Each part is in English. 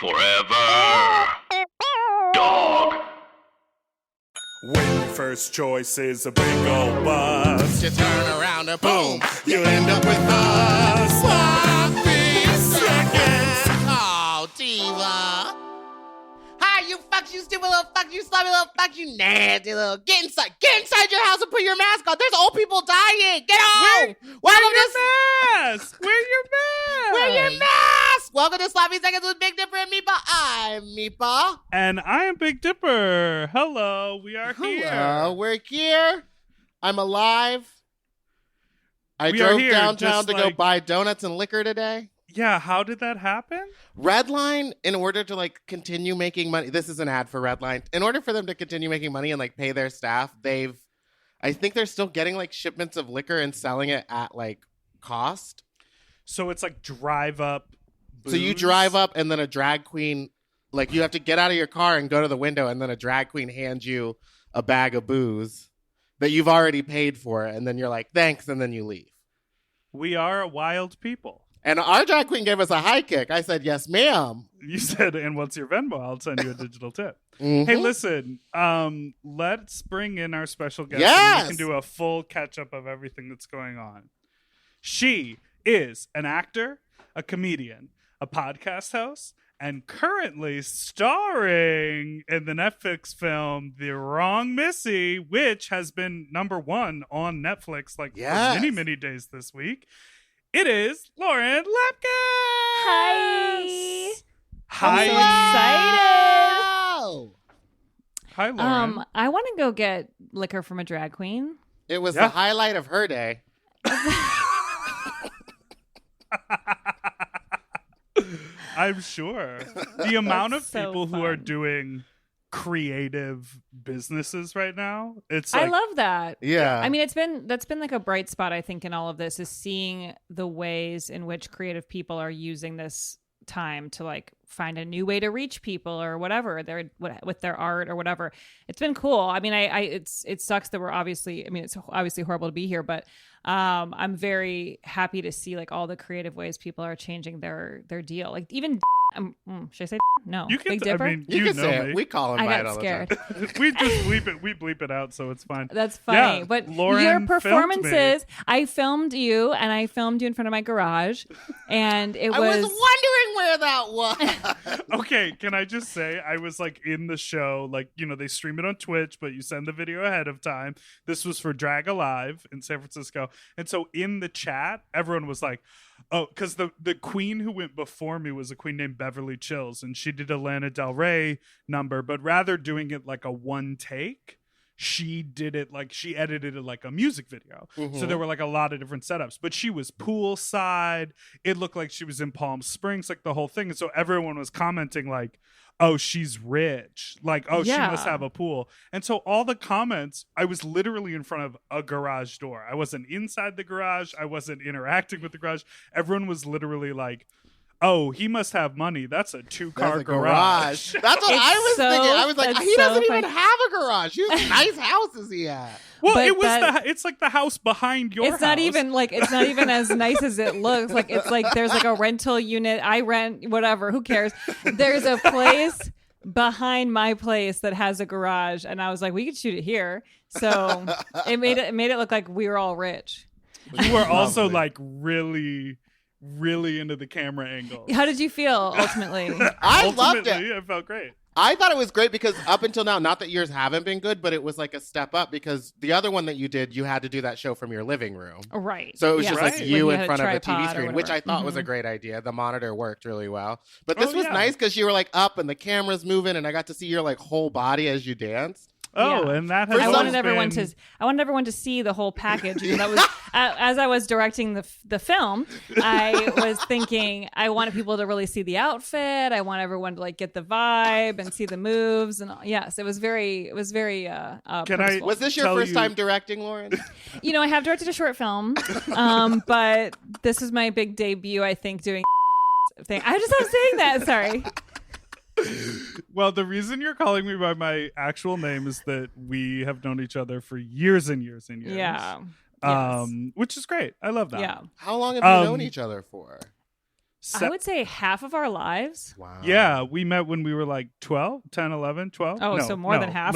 Forever. Dog. When your first choice is a big old bus, You turn around and boom, you end up with a sloppy seconds. Oh, diva. Hi, you fuck, you stupid little fuck, you sloppy little fuck, you nasty little. Get inside your house and put your mask on. There's old people dying. Get out. Wear your mask. Wear your mask. Wear your mask. Welcome to Sloppy Seconds with Big Dipper and Meatball. I'm Meatball. And I am Big Dipper. Hello, we are here. Hello, we're here. I'm alive. I We are drove here, downtown just to go like- buy donuts and liquor today. Yeah, how did that happen? Redline, in order to continue making money, this is an ad for Redline. In order for them to continue making money and pay their staff, I think they're still getting shipments of liquor and selling it at cost. So it's drive up. So you booze? drive up and then a drag queen, you have to get out of your car and go to the window and then a drag queen hands you a bag of booze that you've already paid for. And then you're like, thanks. And then you leave. We are a wild people. And our drag queen gave us a high kick. I said, yes, ma'am. You said, and what's your Venmo? I'll send you a digital tip. Mhm. Hey, listen, let's bring in our special guest. Yes! And we can do a full catch up of everything that's going on. She is an actor, a comedian, a podcast host, and currently starring in the Netflix film The Wrong Missy, which has been #1 on Netflix Yes. for many, many days this week. It is Lauren Lapkus. Hi. Hi. I'm so excited. Wow. Hi, Lauren. I want to go get liquor from a drag queen. It was Yeah. the highlight of her day. I'm sure. The amount of so people who are fun. doing creative businesses right now, it's I love that. Yeah. I mean, that's been a bright spot, I think, in all of this, is seeing the ways in which creative people are using this time to find a new way to reach people or whatever with their art or whatever. It's been cool. I mean, it sucks that we're it's obviously horrible to be here, but I'm very happy to see all the creative ways people are changing their deal. Even should I say no? You can. Big Dipper. I mean, you can know say me. it. We call him I by it got all scared. the time. We just bleep it. We bleep it out, so it's fine. That's funny. Yeah, But Lauren your filmed me. performances, I filmed you and I filmed you in front of my garage. And it I was wondering where that was. Okay, can I just say I was in the show, they stream it on Twitch, but you send the video ahead of time. This was for Drag Alive in San Francisco. And so in the chat, everyone was like, oh, because the queen who went before me was a queen named Beverly Chills, and she did a Lana Del Rey number, but rather doing it a one take, she did it she edited it like a music video. Mm-hmm. So there were a lot of different setups, but she was poolside. It looked like she was in Palm Springs, the whole thing. And so everyone was commenting oh, she's rich. She Yeah. must have a pool. And so all the comments, I was literally in front of a garage door. I wasn't inside the garage. I wasn't interacting with the garage. Everyone was literally oh, he must have money. That's a 2-car That's a garage. That's what It's I was so- thinking. I was that's he so doesn't even funny. have a garage. Whose nice house is he at? Well, But it was that- it's the house behind your it's house. not even it's not even as nice as it looks. It's there's a rental unit. I rent whatever. Who cares? There's a place behind my place that has a garage, and I was like, we could shoot it here. So it made it look like we were all rich. You were also Lovely. really into the camera angle. How did you feel ultimately? I loved it. Ultimately, it felt great. I thought it was great because up until now, not that yours haven't been good, but it was a step up because the other one that you did, you had to do that show from your living room. Right. So it was Yeah. just Right. you When in had front of a TV tripod or screen, which I whatever. thought was a great idea. The monitor worked really well. But this Oh, was yeah. nice because you were up and the camera's moving and I got to see your whole body as you danced. Oh, Yeah. and that has For I some- always wanted everyone to see the whole package. And that was as I was directing the film, I was thinking I wanted people to really see the outfit. I want everyone to get the vibe and see the moves and all. Yes, it was very Can I- purposeful. Was this your Tell first you- time directing, Lauren? I have directed a short film, but this is my big debut. I think doing thing. I just love saying that. Sorry. Well, the reason you're calling me by my actual name is that we have known each other for years and years and years. Yeah. Yes. Which is great. I love that. Yeah. How long have you Um, known each other for? I would say half of our lives. Wow. Yeah, we met when we were like 12, 10, 11, 12. Oh, No, so more than half.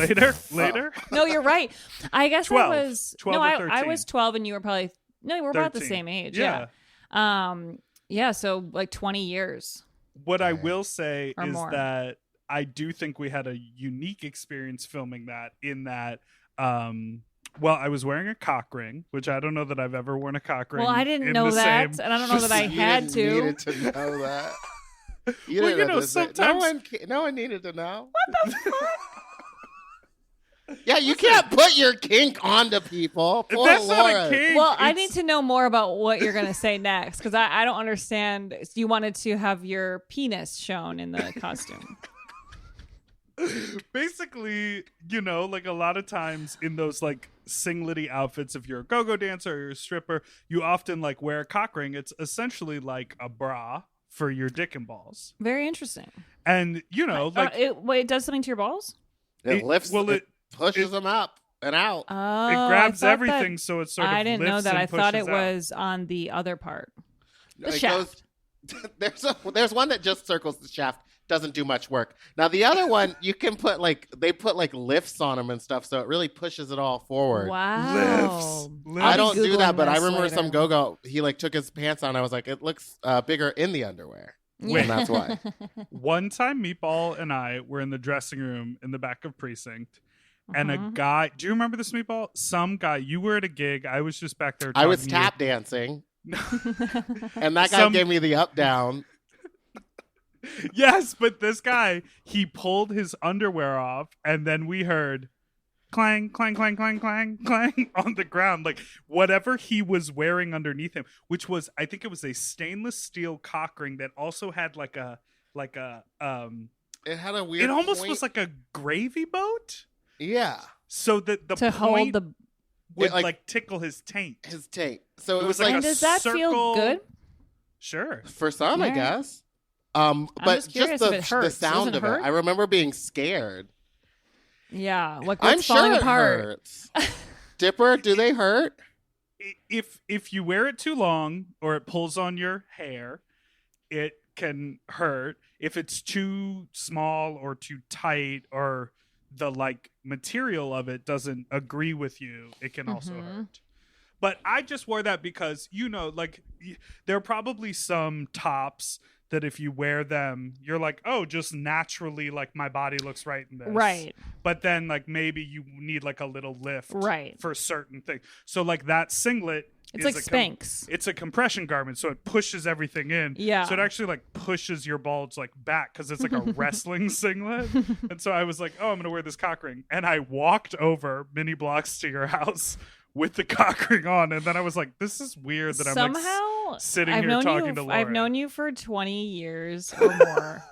Later. No, you're right. I guess 12. I was 12 no, or I 13. was 12 and you were probably we were about the 13. same age. Yeah. Yeah, so like 20 years. What I will say Or is more. that I do think we had a unique experience filming that in that well, I was wearing a cock ring, which I don't know that I've ever worn a cock ring. Well, I didn't in know the that, same- and I don't know that I You had to. needed to know that. You Well, didn't you know, have to say- sometimes- no one needed to know. What the fuck? Yeah, you can't put your kink onto people. Poor That's not a Lauren. kink. Well, I It's- need to know more about what you're going to say next because I don't understand. You wanted to have your penis shown in the costume. Basically, you know, like a lot of times in those like singlety outfits, if you're a go-go dancer or you're a stripper, you often like wear a cock ring. It's essentially like a bra for your dick and balls. Very interesting. And, you know, like it does something to your balls? It lifts. well, it pushes them up and out. Oh, it grabs I thought everything, that- so it sort of I didn't know lifts that. and I thought it pushes out. was on the other part. The It shaft. There's one that just circles the shaft. Doesn't do much work. Now the other one, you can put they put lifts on them and stuff, so it really pushes it all forward. Wow. Lifts. I I'll don't be do that, Googling but I this remember later. some go-go. He took his pants on. I was like, it looks bigger in the underwear, Yeah. and that's why. One time, Meatball and I were in the dressing room in the back of Precinct, and a Mhm. guy. Do you remember this, Meatball? Some guy. You were at a gig. I was just back there. I was talking to you. tap dancing, and that guy Some- gave me the up down. Yes, but this guy, he pulled his underwear off, and then we heard clang, clang, clang, clang, clang, clang on the ground. Like whatever he was wearing underneath him, which was, I think it was a stainless steel cock ring that also had like a It had a weird. it almost point. was like a gravy boat. Yeah, So that the to hold point the. would It, like- like tickle his taint. his tape. So It it was was like like And a does that circle- feel good? Sure. for some, I Alright. guess. But just curious if it the hurts. sound Does it of hurt? it, I remember being scared. Yeah. Like I'm what's falling sure it apart? hurts. Dipper, do they hurt? If you wear it too long or it pulls on your hair, it can hurt. If it's too small or too tight or the like material of it doesn't agree with you, it can also Mhm. hurt. But I just wore that because, you know, like there are probably some tops that if you wear them, you're like, oh, just naturally, like my body looks right in this. Right. But then like maybe you need like a little lift Right. for certain things. So like that singlet It's is like a Spanx. it's a compression garment, so it pushes everything in. Yeah. So it actually like pushes your bulge like back because it's like a wrestling singlet. And so I was like, oh, I'm gonna wear this cock ring, and I walked over many blocks to your house with the cock ring on, and then I was like, this is weird that I'm like Somehow sitting I've here known talking you, to Lauren. I've known you for 20 years or more.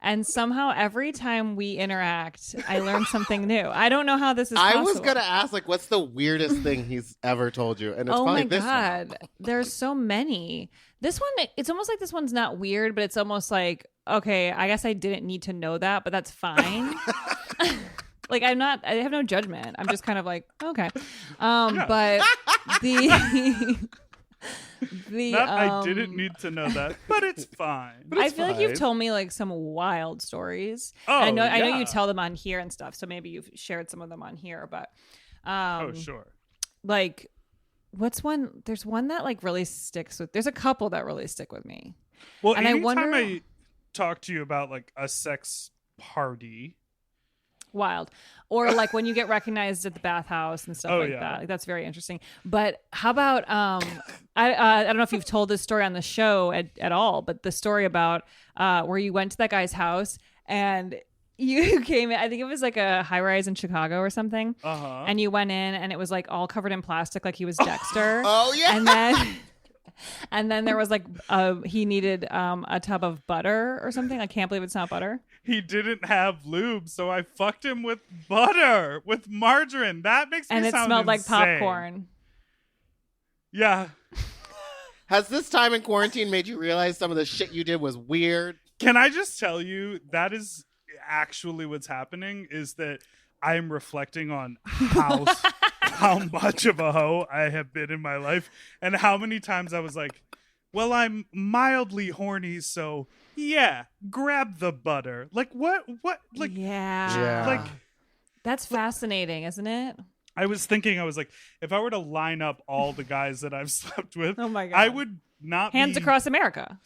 And somehow every time we interact, I learn something new. I don't know how this is I possible. was gonna ask, what's the weirdest thing he's ever told you? And it's Oh probably my this god. one. There's so many. This one, it's almost like this one's not weird, but it's almost like, okay, I guess I didn't need to know that, but that's fine. Like I have no judgment. I'm just kind of like, okay. But the I didn't need to know that, but it's fine. I feel like you've fine. told me like some wild stories. Oh, I know yeah. you tell them on here and stuff, so maybe you've shared some of them on here, but Oh, sure. like what's one there's one that like really sticks with there's a couple that really stick with me. Well, And I anytime wonder- I talk to you about like a sex party, Wild. Or like when you get recognized at the bathhouse and stuff Oh, like yeah. that. Like, that's very interesting. But how about I don't know if you've told this story on the show at all, but the story about where you went to that guy's house and you came in, I think it was like a high rise in Chicago or something. uh-huh. And you went in and it was like all covered in plastic like he was Dexter. Oh yeah. And then there was like he needed a tub of butter or something. I can't believe it's not butter. He didn't have lube, so I fucked him with butter, with margarine. That makes me And it sound smelled like insane. popcorn. Yeah. Has this time in quarantine made you realize some of the shit you did was weird? Can I just tell you that is actually what's happening is that I am reflecting on how much of a hoe I have been in my life and how many times I was like, well, I'm mildly horny, so yeah, grab the butter. Like what? Like yeah. like That's fascinating, isn't it? I was thinking, I was like, if I were to line up all the guys that I've slept with, Oh my God. I would not Hands be, across America.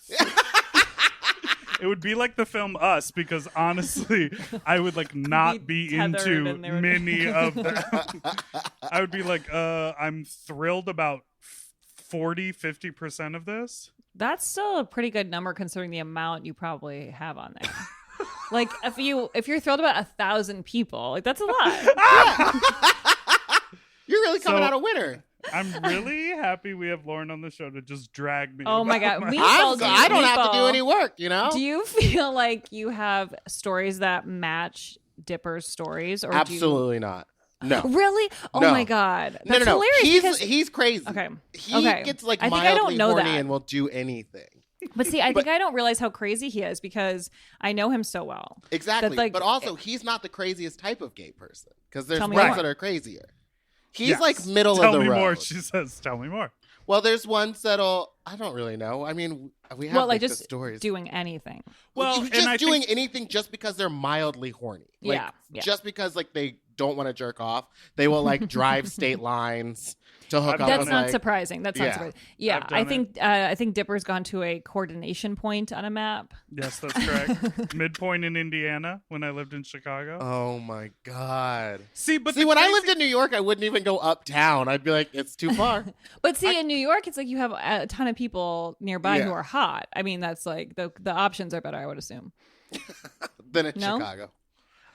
It would be like the film Us, because honestly, I would like not be tethered into and they would- many of them. I would be like, I'm thrilled about 40-50% of this. That's still a pretty good number considering the amount you probably have on there. Like if you're thrilled about 1,000 people, like that's a lot. You're really coming So- out a winner. I'm really happy we have Lauren on the show to just drag me. Oh my God. about Meatball, I don't have to do Meatball. any work, you know? Do you feel like you have stories that match Dipper's stories, or Absolutely not. No. Do you... Really? Oh No. my God, No, that's no, no. hilarious. He's crazy. Okay. He Okay. gets like I think I don't mildly know horny that. and will do anything. But see, I think I don't realize how crazy he is because I know him so well. Exactly. like- but also, he's not the craziest type of gay person because there's Tell me ones more. that are crazier. He's Yes. like middle Tell of the me road. more, she says. Tell me more. Well, there's ones that'll. I don't really know. I mean, we have Well, like the just stories. doing anything. Well, just and I doing think, anything just because they're mildly horny. Like, Yeah. Just because like they don't want to jerk off, they will like drive state lines to hook I've up. That's with, not like, surprising. That's not yeah. surprising. Yeah, I've done I think Dipper's gone to a coordination point on a map. yes, that's correct. Midpoint in Indiana when I lived in Chicago. Oh my god. See, but See, when I lived in New York, I wouldn't even go uptown. I'd be like, it's too far. But see, in New York, it's like you have a ton of people nearby Yeah. who are hot. I mean, that's like the options are better, I would assume. than in No? Chicago.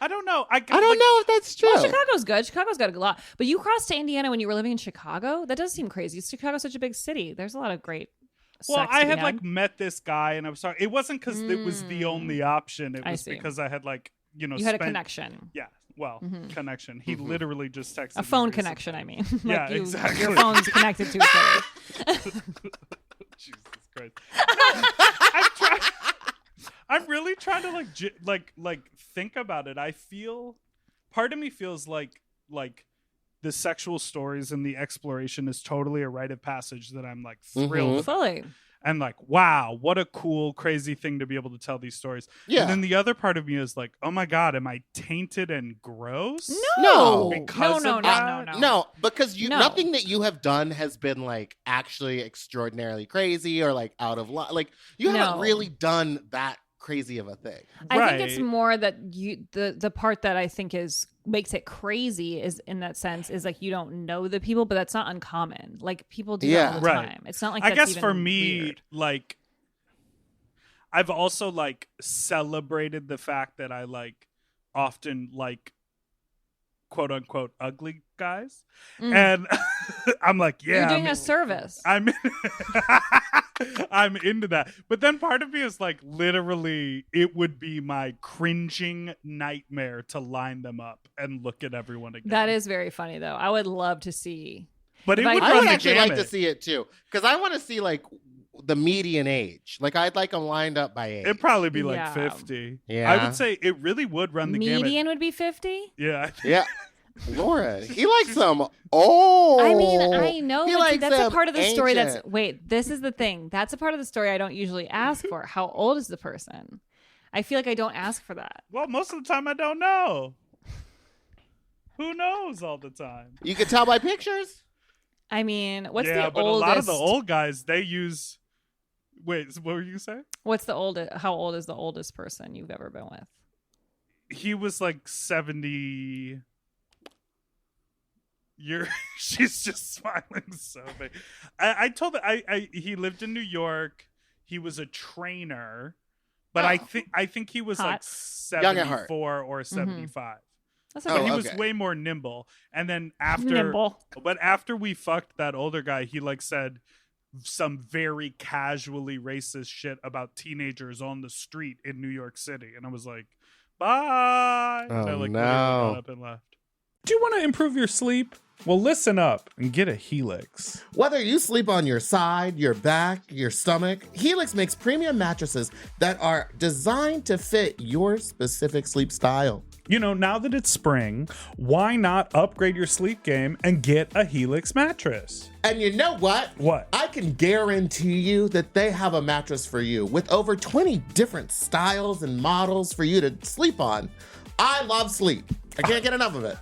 I don't know. I I don't know if that's true. Well, Chicago's good. Chicago's got a lot. But you crossed to Indiana when you were living in Chicago? That does seem crazy. Chicago's such a big city. There's a lot of great Well, sex I to be had had. like met this guy, and I'm sorry, it wasn't because it was the only option. It I was see. because I had like you had a spent- connection. Yeah, well, connection. He literally just texted A phone me recently. connection, I mean. Yeah, Your exactly. phone's connected to each other. Jesus Christ! I'm trying. I'm really trying to like think about it. I feel part of me feels like the sexual stories and the exploration is totally a rite of passage that I'm like thrilled about. Fully. And like, wow, what a cool, crazy thing to be able to tell these stories. Yeah. And then the other part of me is like, oh my God, am I tainted and gross? No. Because no, of no, that? no. No, because No. nothing that you have done has been like actually extraordinarily crazy or like out of line. Like you haven't No. really done that crazy of a thing. I think it's Right. more that the part that I think makes it crazy is in that sense is like you don't know the people, but that's not uncommon. Like people do that all the Right. time. It's not like I that's guess even for me, weird. like, I've also like celebrated the fact that I like often like quote unquote ugly guys. And I'm like, yeah, You're doing I'm- a service. I'm I'm into that. But then part of me is like literally it would be my cringing nightmare to line them up and look at everyone again. That is very funny though. I would love to see. But it if I- would I run would the actually like to gamut. see it too, because I want to see like the median age. Like I'd like them lined up by age. It'd probably be like Yeah. 50. Yeah. I would say it really would run the Median gamut. would be 50? Yeah. Yeah. Lauren, he likes them. Oh, I mean, I know, He but see, likes that's a them part of the story that's ancient. wait, this is the thing. That's a part of the story I don't usually ask for. How old is the person? I feel like I don't ask for that. Well, most of the time I don't know. Who knows all the time? You can tell by pictures. I mean, what's yeah, the but oldest? a lot of the old guys, they use... Wait, what were you saying? What's the oldest? How old is the oldest person you've ever been with? He was like 70... She's just smiling so big. I told her he lived in New York. He was a trainer, but I think he was like Hot. Young at heart. 74 or 75. That's Oh, okay. But he was okay. way more nimble. And then after Nimble. But after we fucked that older guy, he like said some very casually racist shit about teenagers on the street in New York City. And I was like, bye. And I Oh, like no. literally got up and left. Do you want to improve your sleep? Well, listen up and get a Helix. Whether you sleep on your side, your back, your stomach, Helix makes premium mattresses that are designed to fit your specific sleep style. You know, now that it's spring, why not upgrade your sleep game and get a Helix mattress? And you know what? What? I can guarantee you that they have a mattress for you with over 20 different styles and models for you to sleep on. I love sleep. I can't get enough of it.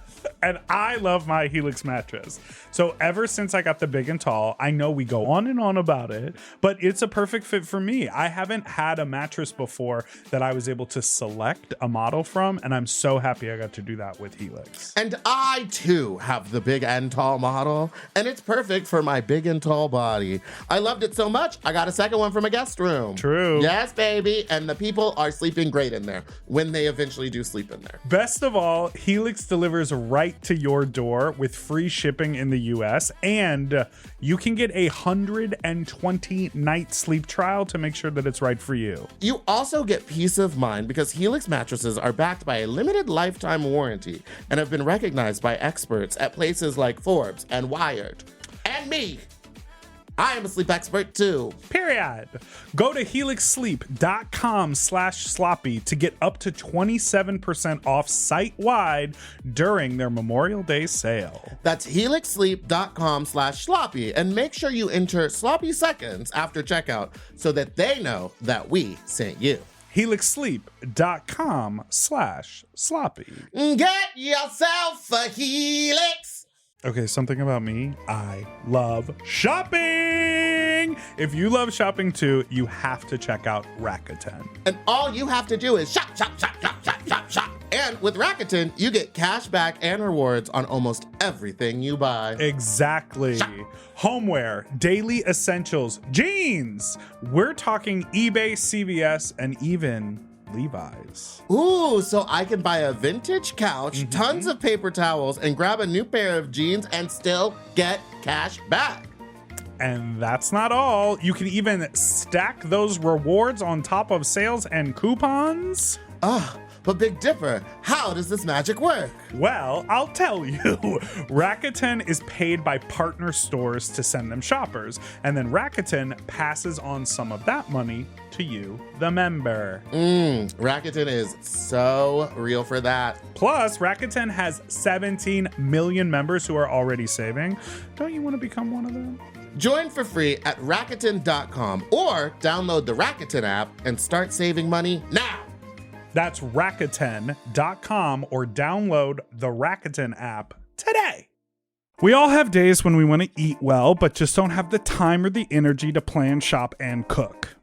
And I love my Helix mattress. So ever since I got the big and tall, I know we go on and on about it, but it's a perfect fit for me. I haven't had a mattress before that I was able to select a model from, and I'm so happy I got to do that with Helix. And I, too, have the big and tall model, and it's perfect for my big and tall body. I loved it so much, I got a second one from a guest room. True. Yes, baby. And the people are sleeping great in there when they eventually do sleep in there. Best of all, Helix delivers right to your door with free shipping in the US, and you can get a 120-night sleep trial to make sure that it's right for you. You also get peace of mind because Helix mattresses are backed by a limited lifetime warranty and have been recognized by experts at places like Forbes and Wired. And me. I am a sleep expert too. Period. Go to helixsleep.com/sloppy to get up to 27% off site-wide during their Memorial Day sale. That's helixsleep.com/sloppy, and make sure you enter sloppy seconds after checkout so that they know that we sent you. helixsleep.com/sloppy. Get yourself a Helix. Okay, something about me. I love shopping. If you love shopping too, you have to check out Rakuten. And all you have to do is shop, shop, shop, shop, shop, shop, shop. And with Rakuten, you get cash back and rewards on almost everything you buy. Exactly. Shop. Homeware, daily essentials, jeans. We're talking eBay, CVS, and even Levi's. Ooh, so I can buy a vintage couch, tons of paper towels, and grab a new pair of jeans and still get cash back. And that's not all. You can even stack those rewards on top of sales and coupons. But Big Dipper, how does this magic work? Well, I'll tell you. Rakuten is paid by partner stores to send them shoppers, and then Rakuten passes on some of that money to you, the member. Rakuten is so real for that. Plus, Rakuten has 17 million members who are already saving. Don't you want to become one of them? Join for free at Rakuten.com or download the Rakuten app and start saving money now. That's Rakuten.com or download the Rakuten app today. We all have days when we want to eat well, but just don't have the time or the energy to plan, shop, and cook.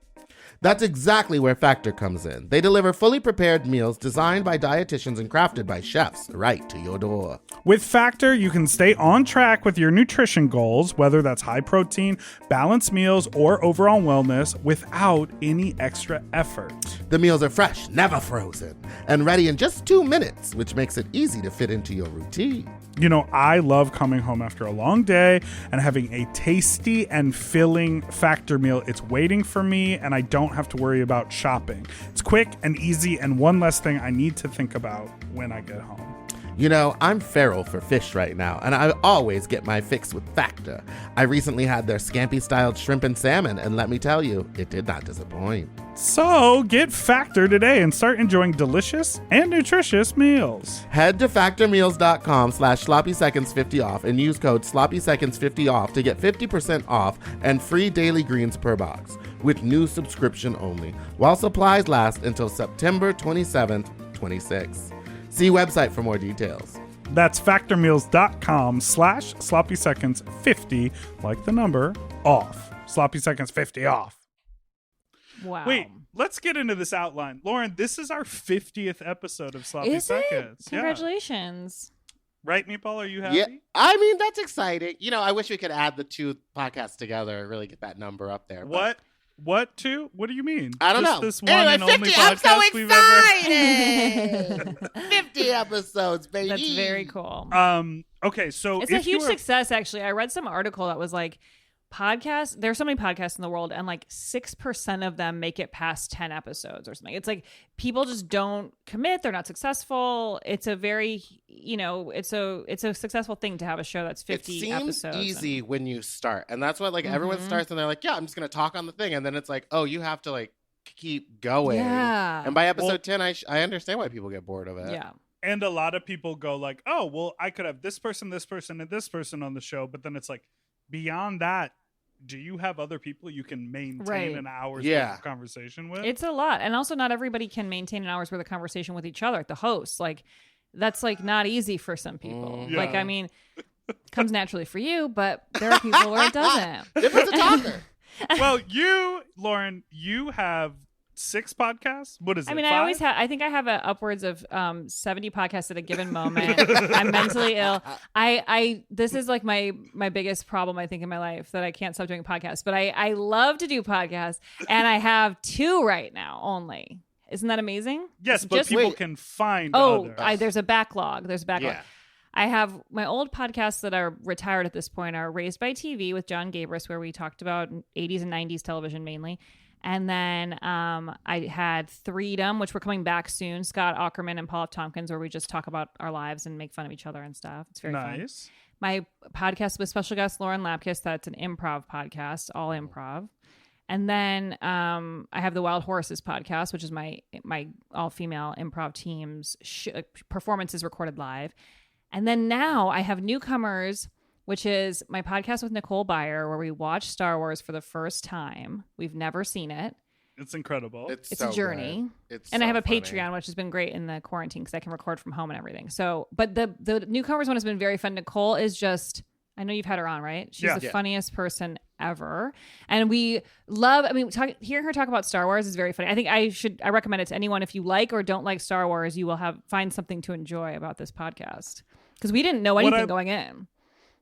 That's exactly where Factor comes in. They deliver fully prepared meals designed by dietitians and crafted by chefs right to your door. With Factor, you can stay on track with your nutrition goals, whether that's high protein, balanced meals, or overall wellness, without any extra effort. The meals are fresh, never frozen, and ready in just 2 minutes, which makes it easy to fit into your routine. You know, I love coming home after a long day and having a tasty and filling Factor meal. It's waiting for me, and I don't have to worry about shopping. It's quick and easy, and one less thing I need to think about when I get home. You know, I'm feral for fish right now, and I always get my fix with Factor. I recently had their scampi-styled shrimp and salmon, and let me tell you, it did not disappoint. So get Factor today and start enjoying delicious and nutritious meals. Head to factormeals.com/sloppyseconds50 off and use code sloppyseconds50 off to get 50% off and free daily greens per box with new subscription only while supplies last until September 27th, 26. See website for more details. That's factormeals.com/sloppyseconds50, like the number, off. Sloppy Seconds 50 off. Wow. Wait, let's get into this outline. Lauren, this is our 50th episode of Sloppy Is it? Seconds. Congratulations. Yeah. Right, Meatball? Are you happy? Yeah, I mean, that's exciting. You know, I wish we could add the two podcasts together and really get that number up there. What? What two? What do you mean? I don't know. This one Anyway, and 50, only I'm so podcast we've ever... excited! 50 episodes, baby. That's very cool. Okay, so It's a huge success, actually. I read some article that was like, podcasts, there's so many podcasts in the world, and like 6% of them make it past 10 episodes or something. It's like people just don't commit. They're not successful. It's a very, it's a successful thing to have a show that's 50 episodes. It seems easy when you start. And that's why like everyone starts and they're like, yeah, I'm just going to talk on the thing. And then it's like, oh, you have to like keep going. Yeah. And by episode 10, I understand why people get bored of it. Yeah. And a lot of people go like, oh, well, I could have this person, and this person on the show. But then it's like, beyond that, do you have other people you can maintain an hour's worth of conversation with? It's a lot. And also not everybody can maintain an hour's worth of conversation with each other, the hosts. Like, that's like not easy for some people. Yeah. Like, I mean, it comes naturally for you, but there are people where it doesn't. Dipper's a talker. Well, Lauren, you have 6 podcasts. What is it? I mean, 5? I think I have upwards of 70 podcasts at a given moment. I'm mentally ill. This is like my biggest problem, I think, in my life, that I can't stop doing podcasts. But I love to do podcasts, and I have 2 right now only. Isn't that amazing? Yes, but people can find others. There's a backlog. Yeah. I have my old podcasts that are retired at this point are Raised by TV with John Gabris, where we talked about 80s and 90s television mainly. And then I had Freedom, which we're coming back soon. Scott Aukerman and Paul F. Tompkins, where we just talk about our lives and make fun of each other and stuff. It's very fun. Nice. My podcast with special guest Lauren Lapkus, that's an improv podcast, all improv. And then I have the Wild Horses podcast, which is my all-female improv team's performances recorded live. And then now I have Newcomers, which is my podcast with Nicole Byer, where we watch Star Wars for the first time. We've never seen it. It's incredible. It's a journey. And I have a Patreon, which has been great in the quarantine because I can record from home and everything. So, but the Newcomers one has been very fun. Nicole is just, I know you've had her on, right? She's the funniest person ever. And we love, hearing her talk about Star Wars is very funny. I think I recommend it to anyone. If you like or don't like Star Wars, you will find something to enjoy about this podcast. Because we didn't know anything going in.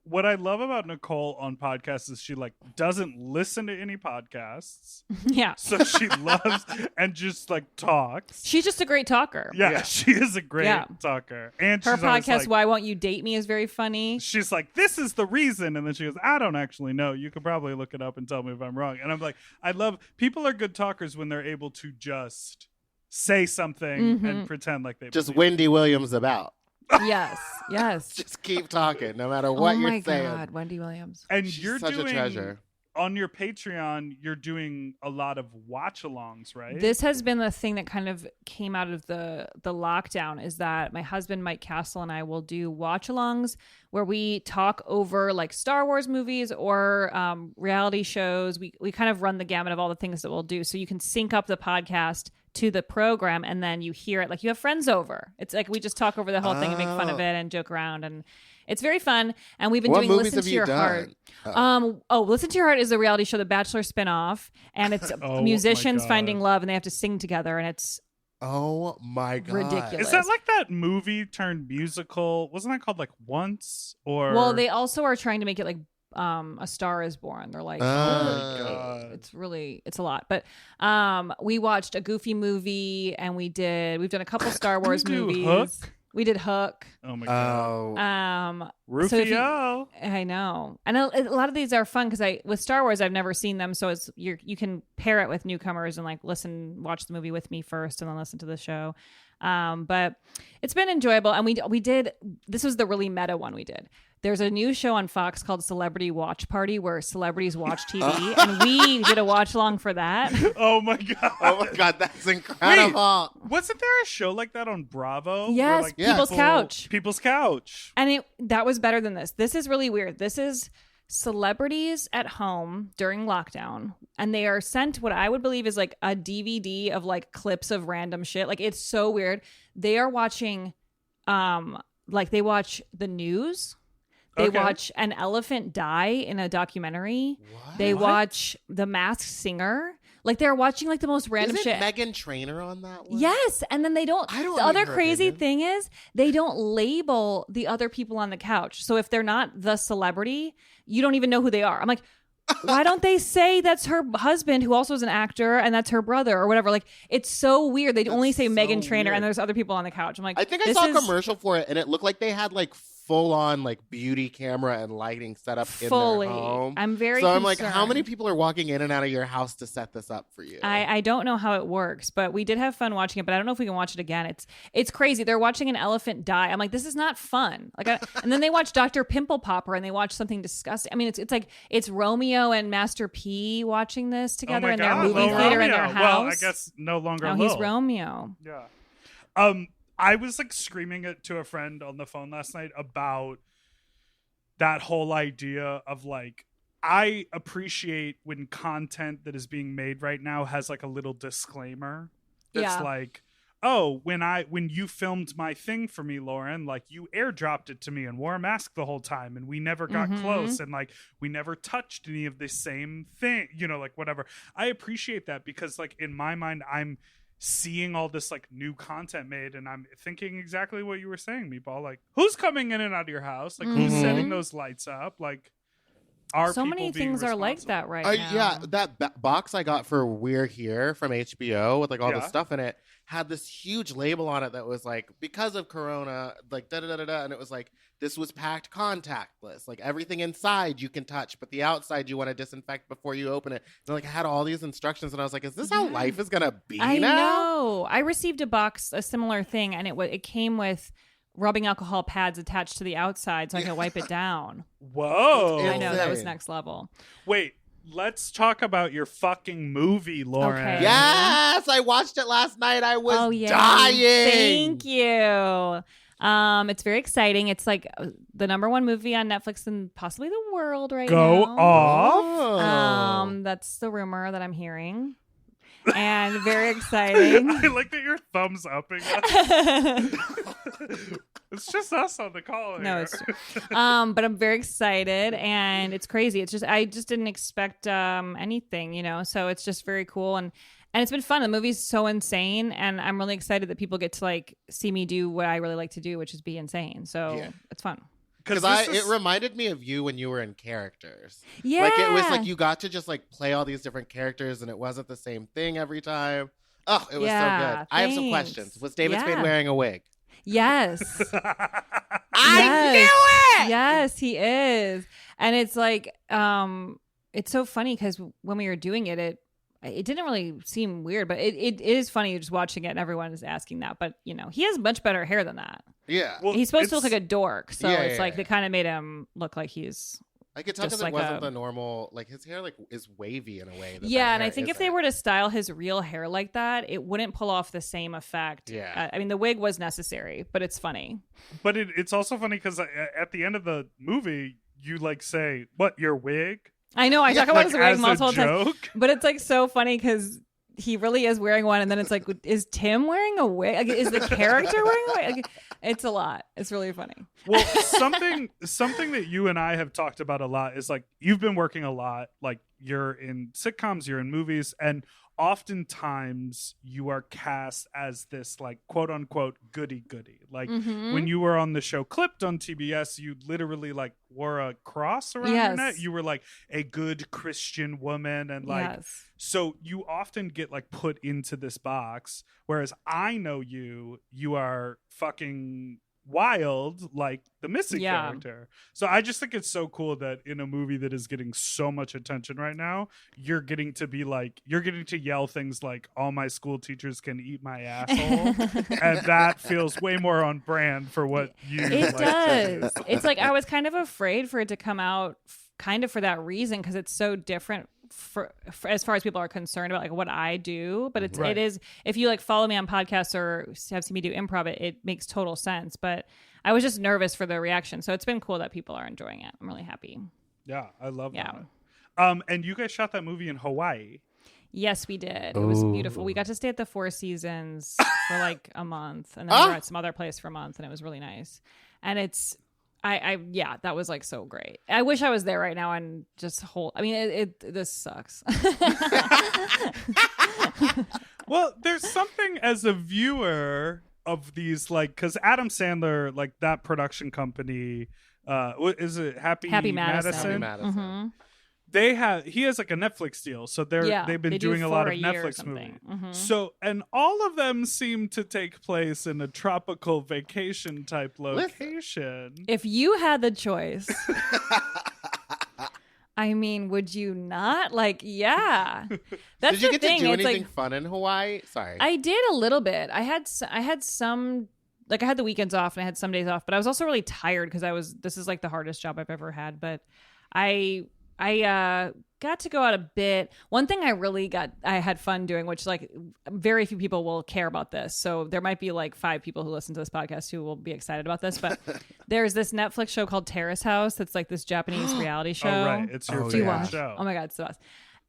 What I love about Nicole on podcasts is she like doesn't listen to any podcasts. Yeah. So she loves and just like talks. She's just a great talker. Yeah. She is a great talker. And her she's podcast, like, Why Won't You Date Me, is very funny. She's like, this is the reason. And then she goes, I don't actually know. You could probably look it up and tell me if I'm wrong. And I'm like, I love, people are good talkers when they're able to just say something and pretend like they just believe Wendy Williams about. Yes. Just keep talking, no matter what you're saying. Oh my God, Wendy Williams. And She's you're such doing, a treasure. On your Patreon, you're doing a lot of watch-alongs, right? This has been the thing that kind of came out of the lockdown, is that my husband, Mike Castle, and I will do watch-alongs where we talk over like Star Wars movies or reality shows. We kind of run the gamut of all the things that we'll do. So you can sync up the podcast to the program, and then you hear it like you have friends over. It's like we just talk over the whole thing and make fun of it and joke around, and it's very fun. And we've been doing Listen to Your Heart. Listen to Your Heart is a reality show, The Bachelor spinoff, and it's musicians finding love, and they have to sing together, and it's oh my God, ridiculous. Is that like that movie turned musical? Wasn't that called like Once? Or well, they also are trying to make it like A Star Is Born. They're like, oh my God. It's a lot. But we watched a Goofy movie, and we've done a couple Star Wars movies. Hook? We did Hook. Oh my God. Rufio. I know. And a lot of these are fun because with Star Wars, I've never seen them. So you can pair it with newcomers and like watch the movie with me first and then listen to the show. But it's been enjoyable. And we did, this was the really meta one we did. There's a new show on Fox called Celebrity Watch Party where celebrities watch TV, and we did a watch along for that. Oh my God. Oh my God, that's incredible. Wait, wasn't there a show like that on Bravo? Yes, where, like, People's Couch. People's Couch. And that was better than this. This is really weird. This is celebrities at home during lockdown, and they are sent what I would believe is like a DVD of like clips of random shit. Like, it's so weird. They are watching, they watch the news. They watch an elephant die in a documentary. What? They watch The Masked Singer. Like, they're watching like the most random shit. Isn't Meghan Trainor on that one? Yes, and then they don't. The other crazy thing is they don't label the other people on the couch. So if they're not the celebrity, you don't even know who they are. I'm like, why don't they say that's her husband, who also is an actor, and that's her brother or whatever? Like, it's so weird. They only say Meghan Trainor, and there's other people on the couch. I'm like, I think I saw a commercial for it, and it looked like they had like full on like beauty camera and lighting setup Fully. in their home. I'm very So I'm like, concerned. how many people are walking in and out of your house to set this up for you? I don't know how it works, but we did have fun watching it. But I don't know if we can watch it again. It's crazy. They're watching an elephant die. I'm like, this is not fun. And then they watch Dr. Pimple Popper and they watch something disgusting. I mean, it's like it's Romeo and Master P watching this together in their movie theater in their house. Well, I guess no longer. He's Romeo. Yeah. I was like screaming it to a friend on the phone last night about that whole idea of like, I appreciate when content that is being made right now has like a little disclaimer that's like, oh, when you filmed my thing for me, Lauren, like you airdropped it to me and wore a mask the whole time and we never got close and like we never touched any of the same thing, like whatever. I appreciate that because like in my mind, I'm seeing all this like new content made and I'm thinking exactly what you were saying, Meatball. Like who's coming in and out of your house? Like who's setting those lights up? Like are so people many being things are like that right now. Yeah, that box I got for We're Here from HBO with like all the stuff in it had this huge label on it that was like, because of Corona, like da-da-da-da-da, and it was like, this was packed contactless. Like everything inside you can touch, but the outside you want to disinfect before you open it. And like I had all these instructions and I was like, is this how life is going to be I now? know. I received a similar thing, and it came with rubbing alcohol pads attached to the outside so I can wipe it down. Whoa. I know, that was next level. Wait, let's talk about your fucking movie, Lauren. Okay. Yes, I watched it last night. I was dying. Thank you. It's very exciting. It's like the #1 movie on Netflix and possibly the world right Go now. off. That's the rumor that I'm hearing. And very exciting. I like that you're thumbs upping us. It's just us on the call here. No, it's true. But I'm very excited and it's crazy. It's just I just didn't expect anything, so it's just very cool and it's been fun. The movie's so insane and I'm really excited that people get to like see me do what I really like to do, which is be insane. So it's fun. Because it reminded me of you when you were in characters. Yeah. Like it was like you got to just like play all these different characters and it wasn't the same thing every time. Oh, it was so good. I have some questions. Was David Spade wearing a wig? Yes. I knew it! Yes, he is. And it's like, it's so funny because when we were doing it didn't really seem weird, but it is funny just watching it and everyone is asking that. But, he has much better hair than that. Yeah. Well, he's supposed to look like a dork. So it's like they kind of made him look like he's... I could tell because it wasn't the normal, like his hair like is wavy in a way. And I think if they were to style his real hair like that, it wouldn't pull off the same effect. Yeah. I mean, the wig was necessary, but it's funny. But it's also funny because at the end of the movie, you like say, what, your wig? I know. I talk about his wig multiple joke? times. But it's like so funny because he really is wearing one. And then it's like, is Tim wearing a wig? Like, is the character wearing a wig? Like, it's a lot. It's really funny. Well, something that you and I have talked about a lot is like you've been working a lot. Like you're in sitcoms, you're in movies, and oftentimes you are cast as this like quote unquote goody. Like when you were on the show Clipped on TBS, you literally like wore a cross around your neck. You were like a good Christian woman and like so you often get like put into this box, whereas I know you are fucking wild like the Missy character. So I just think it's so cool that in a movie that is getting so much attention right now, you're getting to yell things like all my school teachers can eat my asshole. And that feels way more on brand for what you does. It's like I was kind of afraid for it to come out kind of for that reason because it's so different for as far as people are concerned about like what I do, but it is if you like follow me on podcasts or have seen me do improv, it makes total sense. But I was just nervous for the reaction, so it's been cool that people are enjoying it. I'm really happy. Yeah, I love that. And you guys shot that movie in Hawaii. Yes, we did. It was beautiful. We got to stay at the Four Seasons for like a month, and then we were at some other place for a month, and it was really nice. And it's that was like so great. I wish I was there right now and just this sucks. Well, there's something as a viewer of these, like, because Adam Sandler, like that production company, what is it? Happy Madison? Happy Madison. he has like a Netflix deal, so they've been doing a lot of Netflix movies. Mm-hmm. So, and all of them seem to take place in a tropical vacation type location. If you had the choice, I mean, would you not? Like, yeah. That's Did you the get thing. to do It's anything like, fun in Hawaii? Sorry. I did a little bit. I had some, like, I had the weekends off and I had some days off, but I was also really tired because this is like the hardest job I've ever had. But I got to go out a bit. One thing I had fun doing, which like very few people will care about this. So there might be like 5 people who listen to this podcast who will be excited about this. But there's this Netflix show called Terrace House. That's like this Japanese reality show. Oh, right. It's your favorite show. Oh my God, it's the best.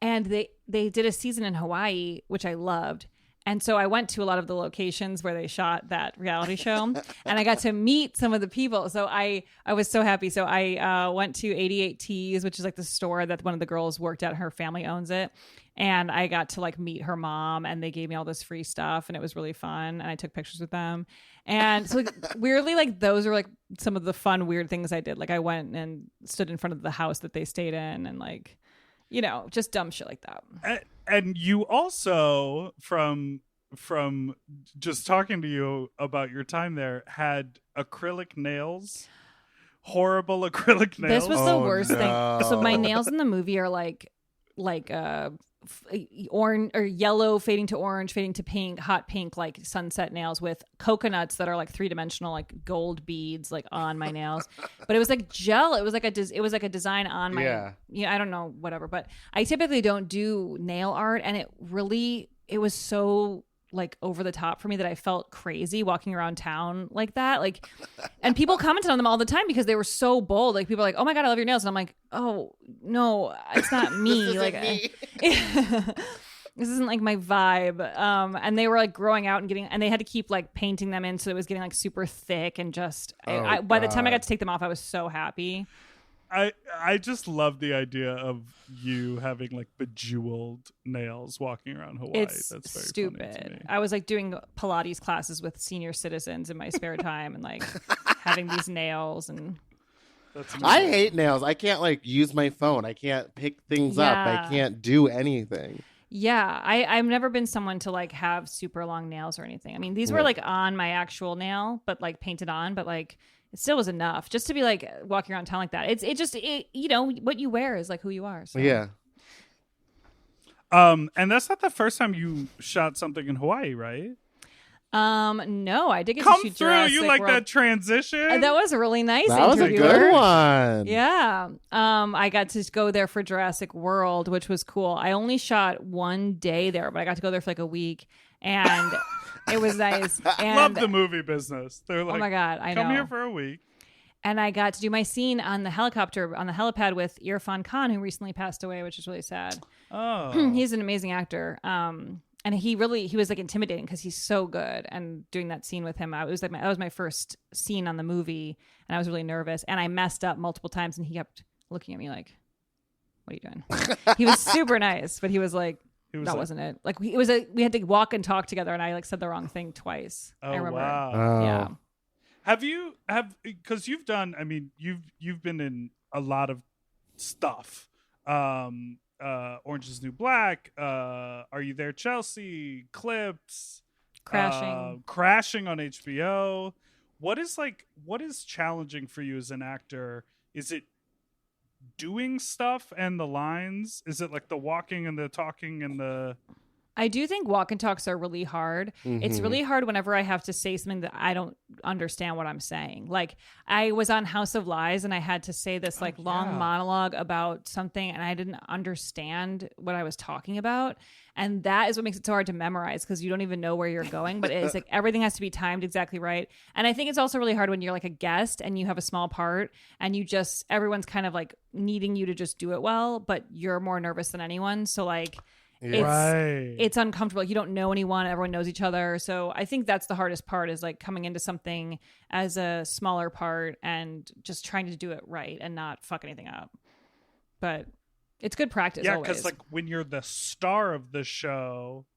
And they did a season in Hawaii, which I loved. And so I went to a lot of the locations where they shot that reality show, and I got to meet some of the people. So I was so happy. So I went to 88 Tees, which is like the store that one of the girls worked at. Her family owns it. And I got to like meet her mom, and they gave me all this free stuff, and it was really fun. And I took pictures with them. And so like, weirdly, like those are like some of the fun, weird things I did. Like I went and stood in front of the house that they stayed in, and like, you know, just dumb shit like that. And you also, from just talking to you about your time there, had acrylic nails, horrible acrylic nails. This was the worst thing. So my nails in the movie are like orange or yellow fading to orange, fading to pink, hot pink, like sunset nails with coconuts that are like 3-dimensional, like gold beads, like on my nails. But it was like gel. It was like a design on my. Yeah, I don't know, whatever. But I typically don't do nail art, and it was so like over the top for me that I felt crazy walking around town like that. Like, and people commented on them all the time because they were so bold. Like people are like, "Oh my God, I love your nails." And I'm like, "Oh no, it's not me." Like me. this isn't like my vibe. And they were like growing out and they had to keep like painting them in. So it was getting like super thick and just, by the time I got to take them off, I was so happy. I just love the idea of you having like bejeweled nails walking around Hawaii. It's That's very stupid. funny to me. I was like doing Pilates classes with senior citizens in my spare time and like having these nails and. That's I amazing. hate nails. I can't like use my phone. I can't pick things up. I can't do anything. Yeah, I've never been someone to like have super long nails or anything. I mean, these were like on my actual nail, but like painted on, but like it still was enough just to be like walking around town like that. It you know, what you wear is like who you are. So. Yeah. And that's not the first time you shot something in Hawaii, right? No, I did get Come to shoot through. Jurassic You like World. that transition? That was really nice. That was a interviewer. good one. Yeah. I got to go there for Jurassic World, which was cool. I only shot one day there, but I got to go there for like a week, and it was nice. And Love the movie business. They're like, oh my God, I know. come here for a week. And I got to do my scene on the helicopter, on the helipad with Irfan Khan, who recently passed away, which is really sad. Oh. He's an amazing actor. And he was like intimidating because he's so good. And doing that scene with him, that was my first scene on the movie, and I was really nervous. And I messed up multiple times, and he kept looking at me like, "What are you doing?" He was super nice, but he was like, wasn't it. Like we had to walk and talk together, and I like said the wrong thing twice. Oh, I remember. wow. Yeah. Because you've done, I mean, you've been in a lot of stuff. Orange is the New Black, Are You There, Chelsea, Clips, Crashing on HBO. What is challenging for you as an actor? Is it doing stuff and the lines? Is it like the walking and the talking and the... I do think walk and talks are really hard. Mm-hmm. It's really hard whenever I have to say something that I don't understand what I'm saying. Like I was on House of Lies and I had to say this like long monologue about something and I didn't understand what I was talking about. And that is what makes it so hard to memorize because you don't even know where you're going. But it's like everything has to be timed exactly right. And I think it's also really hard when you're like a guest and you have a small part and everyone's kind of like needing you to just do it well, but you're more nervous than anyone. So like... It's uncomfortable. You don't know anyone. Everyone knows each other. So I think that's the hardest part is like coming into something as a smaller part and just trying to do it right and not fuck anything up. But it's good practice. Yeah, because like when you're the star of the show,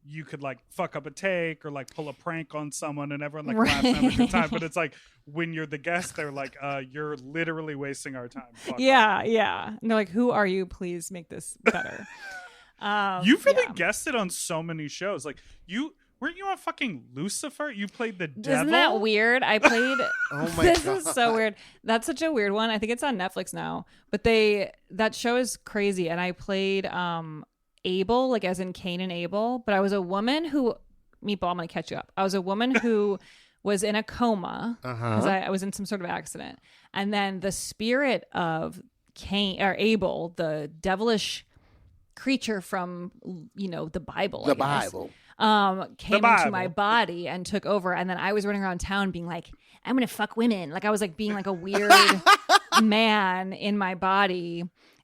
you could like fuck up a take or like pull a prank on someone and everyone like laughs and have a good time. But it's like when you're the guest, they're like, you're literally wasting our time. Fuck off. Yeah. And they're like, who are you? Please make this better. You've really guested on so many shows. Like weren't you on fucking Lucifer? You played the devil. Isn't that weird? I played. Oh my This God. is so weird. That's such a weird one. I think it's on Netflix now. But that show is crazy. And I played Abel, like as in Cain and Abel. But I was a woman who, Meatball, I'm gonna catch you up. I was a woman who was in a coma because I was in some sort of accident, and then the spirit of Cain or Abel, the devilish creature from the Bible, The I guess, Bible. came into my body and took over, and then I was running around town being like, I'm gonna fuck women, like I was like being like a weird man in my body,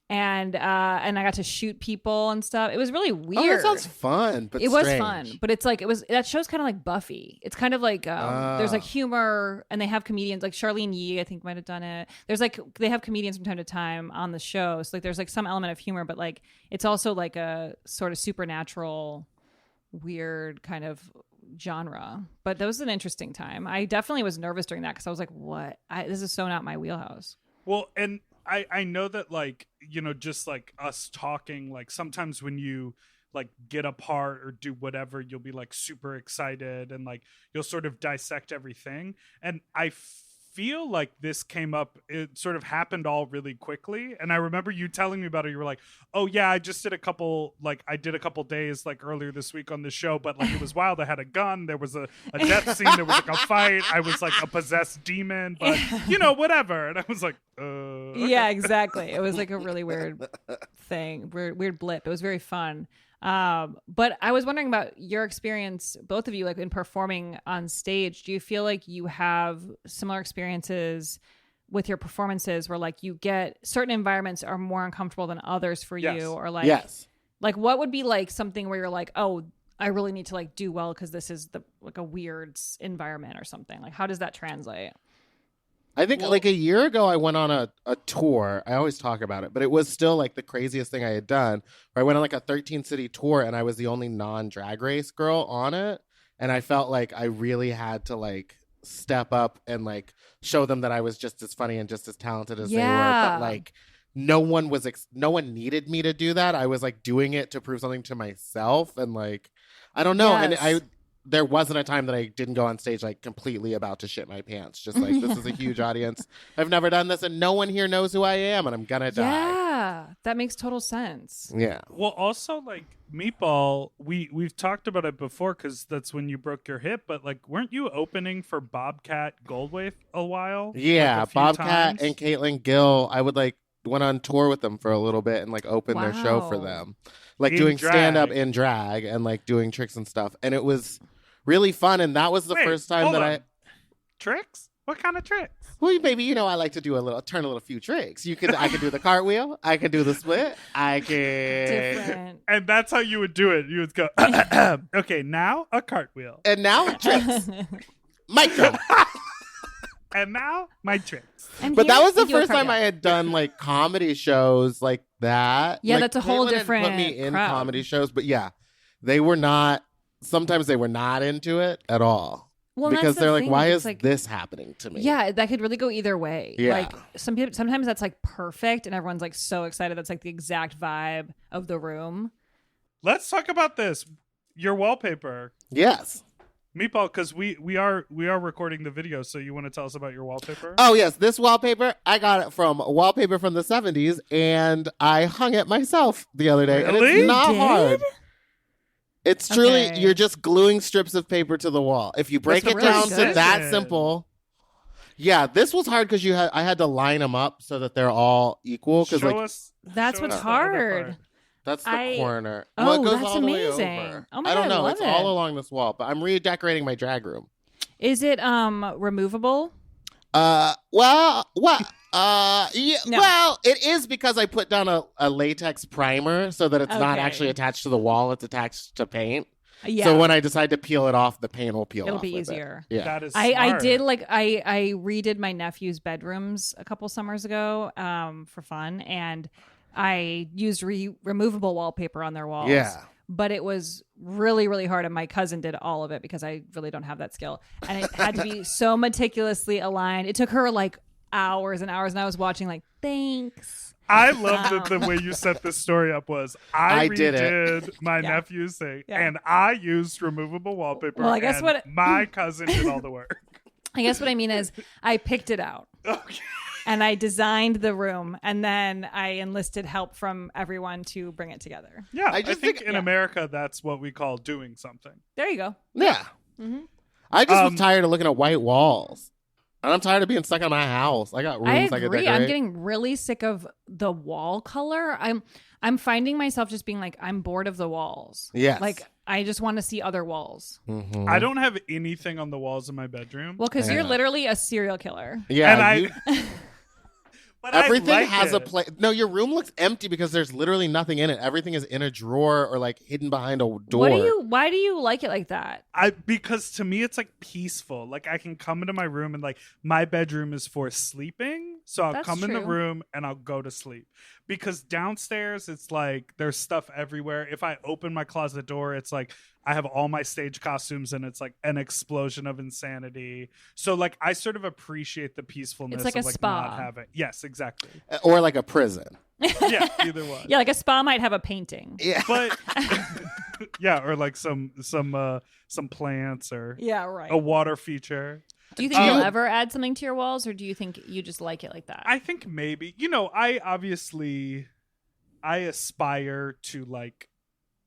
and I got to shoot people and stuff. It was really weird. Oh, that sounds fun, but it was strange. fun, but it's like that show's kind of like Buffy. It's kind of like there's like humor, and they have comedians like Charlene Yee, I think, might have done it. There's like they have comedians from time to time on the show, so like there's like some element of humor, but like it's also like a sort of supernatural, weird kind of genre. But that was an interesting time. I definitely was nervous during that because I was like, what? This is so not my wheelhouse. Well, and I know that like, just like us talking, like sometimes when you like get apart or do whatever, you'll be like super excited and like you'll sort of dissect everything. And I feel like this came up, it sort of happened all really quickly. And I remember you telling me about it. You were like, oh yeah, I did a couple days like earlier this week on the show, but like it was wild. I had a gun, there was a death scene, there was like a fight, I was like a possessed demon, but whatever. And I was like, yeah, exactly. It was like a really weird thing, weird blip. It was very fun. But I was wondering about your experience, both of you, like in performing on stage. Do you feel like you have similar experiences with your performances where like you get certain environments are more uncomfortable than others for you, or like, like what would be like something where you're like, oh, I really need to like do well because this is like a weird environment or something? Like, how does that translate? I think like a year ago, I went on a tour. I always talk about it, but it was still like the craziest thing I had done. Where I went on like a 13-city tour and I was the only non-drag race girl on it. And I felt like I really had to like step up and like show them that I was just as funny and just as talented as they were. But like no one needed me to do that. I was like doing it to prove something to myself. And like, I don't know. Yes. And there wasn't a time that I didn't go on stage like completely about to shit my pants. Just like, this is a huge audience. I've never done this and no one here knows who I am and I'm gonna die. Yeah, that makes total sense. Yeah. well, also like Meatball, we've talked about it before because that's when you broke your hip, but like weren't you opening for Bobcat Goldthwait a while? Yeah, Like, a few Bobcat times? and Caitlin Gill, I would like went on tour with them for a little bit and like opened their show for Wow. them. Like In doing drag. stand up in drag and like doing tricks and stuff. And it was really fun. And that was the Wait, first time hold that on. Tricks? What kind of tricks? well, maybe, I like to do turn a little few tricks. I could do the cartwheel. I could do the split. I could. Different. And that's how you would do it. You would go, okay, now a cartwheel. And now tricks. Mic drop. And now my tricks. And But that here was the we do a first time cardio. I had done like comedy shows like that. Yeah, Like, that's a whole Caitlin had different put me in crowd. comedy shows, but yeah, they were not. Sometimes they were not into it at all Well, that's because the they're like, thing, "Why it's is like- this happening to me?" Yeah, that could really go either way. Yeah. Like sometimes that's like perfect and everyone's like so excited. That's like the exact vibe of the room. Let's talk about this. Your wallpaper. Yes. Meatball, because we are recording the video, so you want to tell us about your wallpaper? Oh yes, this wallpaper I got it from Wallpaper from the 70s, and I hung it myself the other day, and Really? it's not You hard. did? It's truly Okay. you're just gluing strips of paper to the wall. If you break That's it really down to good. that simple. Yeah, this was hard because I had to line them up so that they're all equal. Because Show like us. That's show what's us the other hard. part. that's the I- corner. Oh, Well, it goes that's all the way amazing. over. Oh my I don't God, I know. love It's all it. along this wall, but I'm redecorating my drag room. Is it removable? Yeah, No. well, it is because I put down a latex primer so that it's not Okay. actually attached to the wall; it's attached to paint. Yeah. So when I decide to peel it off, the paint will peel It'll off. be with it. easier. Yeah. That is I smart. did like I redid my nephew's bedrooms a couple summers ago for fun, and I used removable wallpaper on their walls. Yeah. but it was really, really hard. And my cousin did all of it because I really don't have that skill. And it had to be so meticulously aligned. It took her like hours and hours. And I was watching like, thanks. I love that the way you set this story up was I did redid my nephew's thing and I used removable wallpaper. Well, I guess and my cousin did all the work. I guess what I mean is I picked it out. Okay. And I designed the room, and then I enlisted help from everyone to bring it together. Yeah, I I just think think- in America that's what we call doing something. There you go. Yeah. Mm-hmm. I just was tired of looking at white walls. And I'm tired of being stuck in my house. I got I rooms I could agree. decorate. I'm getting really sick of the wall color. I'm finding myself just being like, I'm bored of the walls. Yes. Like, I just want to see other walls. Mhm. I don't have anything on the walls in my bedroom. Well, because Yeah. you're literally a serial killer. Yeah. and you- but I everything like has a it. place. No, your room looks empty because there's literally nothing in it. Everything is in a drawer or like hidden behind a door. Why do you like it like that? Because to me it's like peaceful. Like I can come into my room and like my bedroom is for sleeping. So I'll That's come in the true. room and I'll go to sleep. Because downstairs it's like there's stuff everywhere. If I open my closet door, it's like I have all my stage costumes and it's like an explosion of insanity. So like I sort of appreciate the peacefulness It's like of a like spa. not having. Yes, exactly. Or like a prison. Yeah, either one. Yeah, like a spa might have a painting. Yeah. But yeah, or like some plants or Yeah, right. a water feature. Do you think you'll ever add something to your walls, or do you think you just like it like that? I think maybe. I aspire to like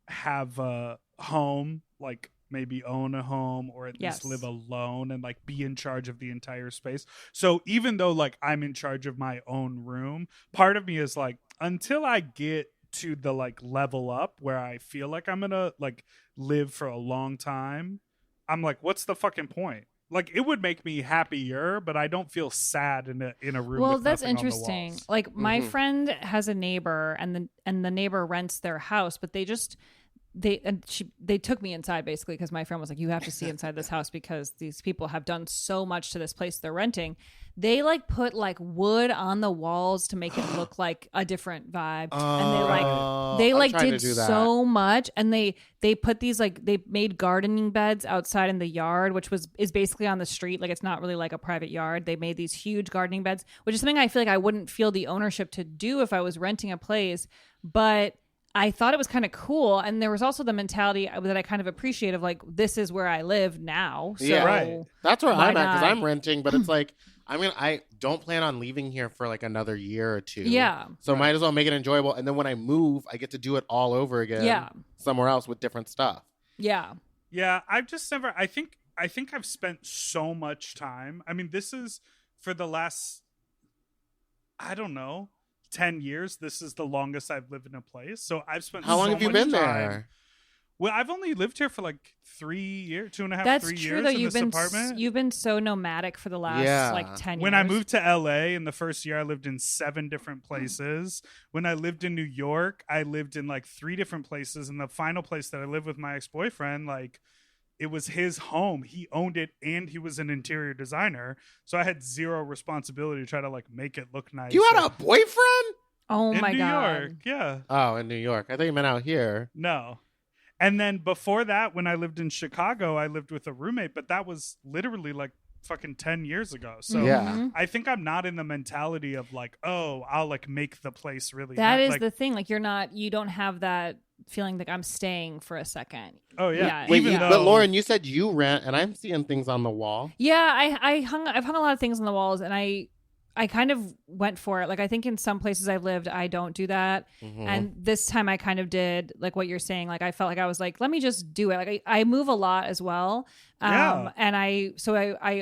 have a home, like maybe own a home or at Yes. least live alone and like be in charge of the entire space. So even though like I'm in charge of my own room, part of me is like until I get to the like level up where I feel like I'm gonna like live for a long time, I'm like, what's the fucking point? Like it would make me happier, but I don't feel sad in a room. Well, with that's nothing on the interesting. walls. Like my Mhm. friend has a neighbor, and the neighbor rents their house, but they took me inside basically because my friend was like, you have to see inside this house because these people have done so much to this place they're renting. They like put like wood on the walls to make it look like a different vibe, and they I'm trying did to do that. so much, and they put these like they made gardening beds outside in the yard, which is basically on the street, like it's not really like a private yard. They made these huge gardening beds, which is something I feel like I wouldn't feel the ownership to do if I was renting a place, but I thought it was kind of cool. And there was also the mentality that I kind of appreciate of like, this is where I live now. So Yeah. Right. That's where why I'm at because not? I'm renting, but it's like, I don't plan on leaving here for like another year or two. Yeah. So might as well make it enjoyable. And then when I move, I get to do it all over again. Yeah. Somewhere else with different stuff. Yeah. Yeah, I've just never. I think I've spent so much time. I mean, this is for the last, I don't know, 10 years. This is the longest I've lived in a place. So I've spent. How long so have you much been time. there? Well, I've only lived here for like 3 years, 2.5, That's 3 true years though. in You've this been apartment. you've been so nomadic for the last Yeah. like 10 When years. I moved to LA in the first year, I lived in 7 different places. When I lived in New York, I lived in like 3 different places. And the final place that I lived with my ex-boyfriend, like it was his home. He owned it and he was an interior designer. So I had zero responsibility to try to like make it look nice. You had a boyfriend? Oh in my New god. York. Yeah. Oh, in New York. I thought you meant out here. No. And then before that, when I lived in Chicago, I lived with a roommate, but that was literally like fucking 10 years ago. So Yeah. Mhm. I think I'm not in the mentality of like, oh, I'll like make the place really That nice. is like, the thing. Like you don't have that feeling like I'm staying for a second. oh yeah. yeah, Wait, Even yeah. though, but Lauren, you said you rent, and I'm seeing things on the wall. Yeah, I've hung a lot of things on the walls, and I kind of went for it. Like I think in some places I've lived, I don't do that, Mhm. and this time I kind of did. Like what you're saying, like I felt like I was like, let me just do it. Like I move a lot as well, Yeah. and I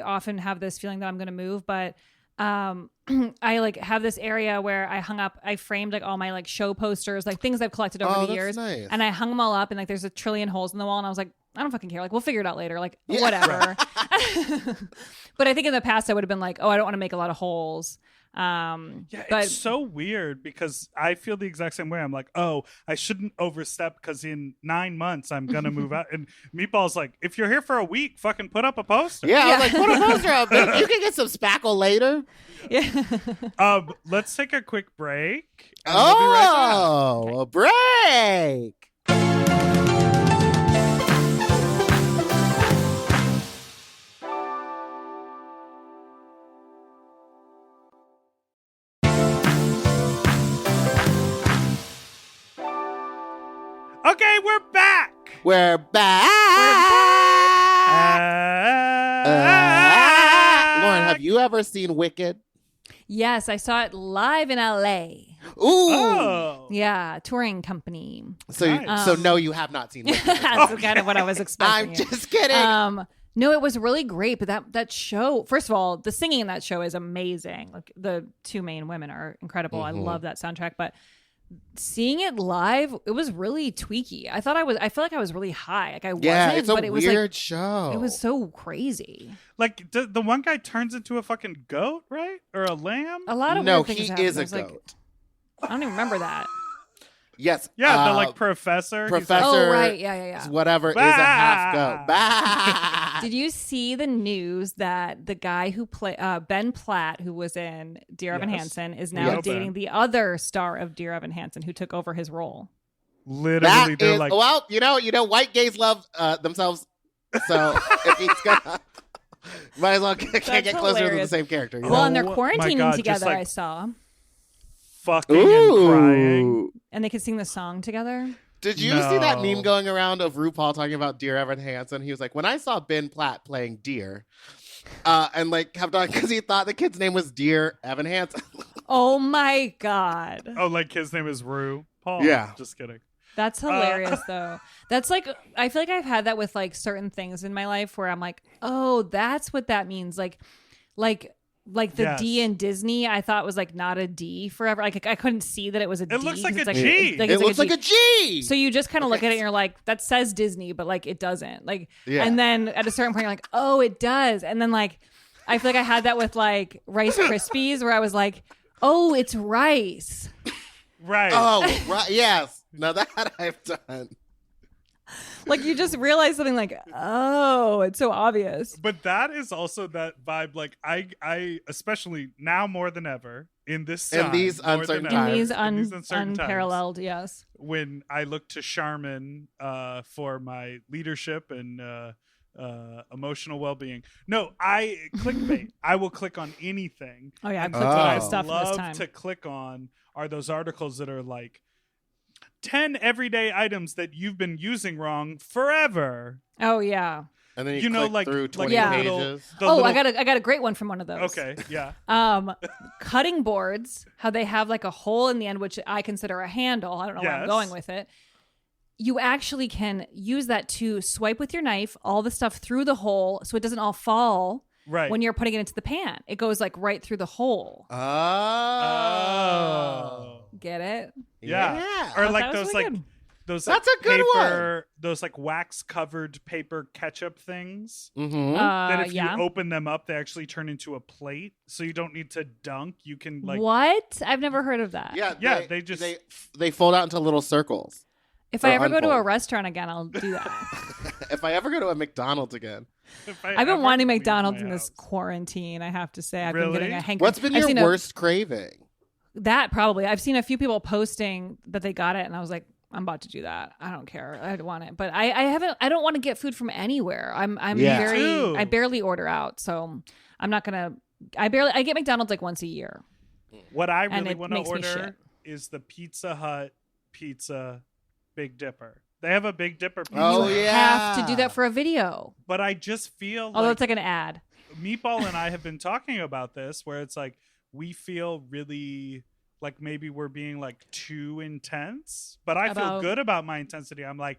often have this feeling that I'm going to move, but I like have this area where I framed like all my like show posters, like things I've collected over Oh, the that's years, nice. and I hung them all up, and like there's a trillion holes in the wall, and I was like, I don't fucking care. Like we'll figure it out later. Like Yeah. whatever. But I think in the past I would have been like, oh, I don't want to make a lot of holes. yeah, but it's so weird because I feel the exact same way. I'm like, oh, I shouldn't overstep because in 9 months I'm gonna move out. And Meatball's like, if you're here for a week, fucking put up a poster. Yeah, I was like, put a poster up. Bitch. You can get some spackle later. yeah. Let's take a quick break. And we'll be right back. Oh, a break. We're back. Lauren, have you ever seen Wicked? Yes, I saw it live in LA. Ooh. Oh. Yeah, touring company. So, Nice. so no, you have not seen Wicked. That's kind of what I was expecting. I'm just kidding. No, it was really great, but that show, first of all, the singing in that show is amazing. Like the two main women are incredible. I love that soundtrack, but seeing it live, it was really tweaky. I feel like I was really high. Like I wasn't, it's a but it was weird like show. it was so crazy. Like the one guy turns into a fucking goat, right? Or a lamb? A lot of No, weird things he happened. is I a was like, goat. I don't even remember that. Yes. Yeah, the like professor. He's Professor. Oh, right. Yeah. Whatever is a half goat. Bah! Did you see the news that the guy who played Ben Platt, who was in Dear Evan Yes. Hansen, is We now know dating Ben. the other star of Dear Evan Hansen, who took over his role? literally That they're is, like, well, you know, white gays love themselves. So if he's gonna, might as well can't That's get closer to the hilarious. same character. You Well, know? and they're Oh my quarantining God, just together. like- I saw, fucking and crying. and they could sing the song together. Did you see that No. meme going around of RuPaul talking about Dear Evan Hansen? He was like, when I saw Ben Platt playing Dear, and like kept on because he thought the kid's name was Dear Evan Hansen. Oh my God, Oh, like his name is Rue Paul. Yeah. Just kidding. that's hilarious though. That's like, I feel like I've had that with like certain things in my life where I'm like, oh, that's what that means. Like the Yes. D in Disney, I thought was like not a D forever. Like I couldn't see that it was a D. It looks like 'cause a it's G. Like, It it's looks like a G. So you just kind of look at it and you're like, that says Disney, but like it doesn't. Like, Yeah. and then at a certain point you're like, oh, it does. And then like, I feel like I had that with like Rice Krispies where I was like, oh, it's rice. Right. Oh, right. Yes. No, that I've done. Like you just realize something like, oh, it's so obvious. But that is also that vibe. Like I especially now more than ever in this In time, these more than uncertain ever, In times. these, in these uncertain times, unparalleled, yes. when I look to Charmin for my leadership and emotional well-being. No, I clickbait. I will click on anything. Oh yeah, I And clicked a what lot I of stuff love this time. to click on are those articles that are like 10 everyday items that you've been using wrong forever. Oh yeah. And then you, You know, click like- through like 20 Yeah. pages. The Oh, little- I got a great one from one of those. Okay, yeah. Cutting boards, how they have like a hole in the end, which I consider a handle. I don't know where I'm Yes. going with it. You actually can use that to swipe with your knife all the stuff through the hole so it doesn't all fall Right. when you're putting it into the pan. It goes like right through the hole. Oh. Get it? Yeah. Yeah. Or thought like that was those really like good. those That's like a good paper, those like wax covered paper ketchup things. Mm-hmm. That if Yeah. you open them up, they actually turn into a plate. So you don't need to dunk. You can like What? I've never heard of that. Yeah, they just- they fold out into little circles. If I Or ever go to a unfold. restaurant again, I'll do that. If I ever go to a McDonald's again, if I I've been ever wanting leave McDonald's my in this house. quarantine, I have to say. I've Really? been getting a hanker. what's been I've your seen worst craving? That probably. I've seen a few people posting that they got it, and I was like, I'm about to do that. I don't care. I want it, but I haven't. I don't want to get food from anywhere. I'm Yeah. very. Too. I barely order out, so I'm not gonna. I get McDonald's like once a year. What I And really it want to makes me shit. order is the Pizza Hut pizza Big Dipper. They have a Big Dipper pizza. Oh, You yeah. have to do that for a video. But I just feel Although like it's like an ad. Meatball and I have been talking about this where it's like we feel really like maybe we're being like too intense, but I feel About- good about my intensity. I'm like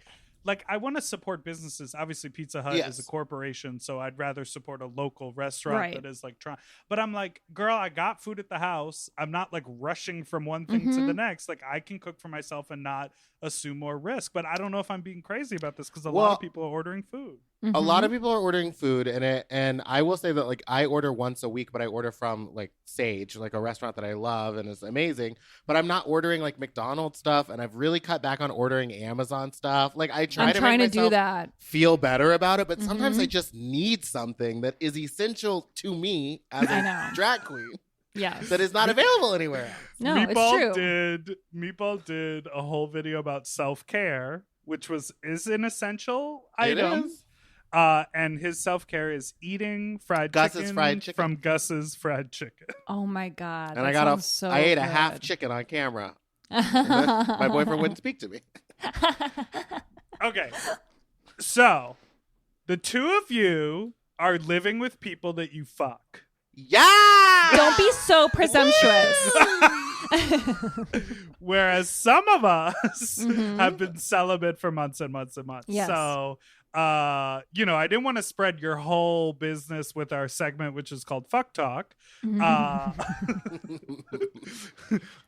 I want to support businesses. Obviously Pizza Hut Yes. is a corporation, so I'd rather support a local restaurant Right. that is like trying. But I'm like, girl, I got food at the house. I'm not like rushing from one thing to the next. Like I can cook for myself and not assume more risk. But I don't know if I'm being crazy about this because a lot Well, of people are ordering food. A lot of people are ordering food, and I will say that like I order once a week, but I order from like Sage, like a restaurant that I love and is amazing. But I'm not ordering like McDonald's stuff, and I've really cut back on ordering Amazon stuff. Like I try I'm to trying make to do myself that. feel better about it, but sometimes Mhm. I just need something that is essential to me as I a know. drag queen Yes. that is not available anywhere else. No, Meatball it's true. Meatball did a whole video about self-care, which is an essential It item. is. And his self-care is eating fried Gus's chicken fried chicken. from Gus's fried chicken. Oh my god. And that I got sounds so I ate a half good. chicken on camera. My boyfriend wouldn't speak to me. Okay. So, the two of you are living with people that you fuck. Yeah. Don't be so presumptuous. Whereas some of us have been celibate for months and months and months. Yes. So, I didn't want to spread your whole business with our segment, which is called Fuck Talk.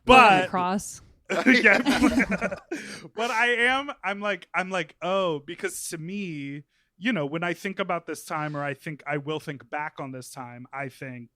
But Cross. yeah. But I'm like, oh, because to me, when I think about this time, or I will think back on this time, I think,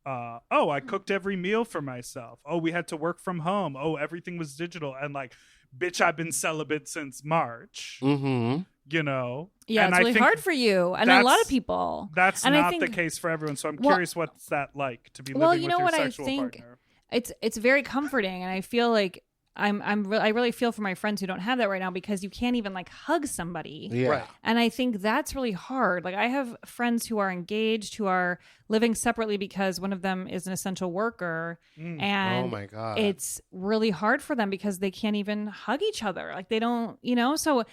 I cooked every meal for myself. Oh, we had to work from home. Oh, everything was digital. And like, bitch, I've been celibate since March. Mm-hmm. Yeah, And it's I really think hard for you and a lot of people. That's and not the case for everyone. So I'm curious, what's that like to be living with your sexual partner? It's very comforting, and I feel like I really feel for my friends who don't have that right now, because you can't even like hug somebody. Yeah. Right. And I think that's really hard. Like, I have friends who are engaged, who are living separately because one of them is an essential worker. And Oh my God. it's really hard for them because they can't even hug each other. Like, they don't, so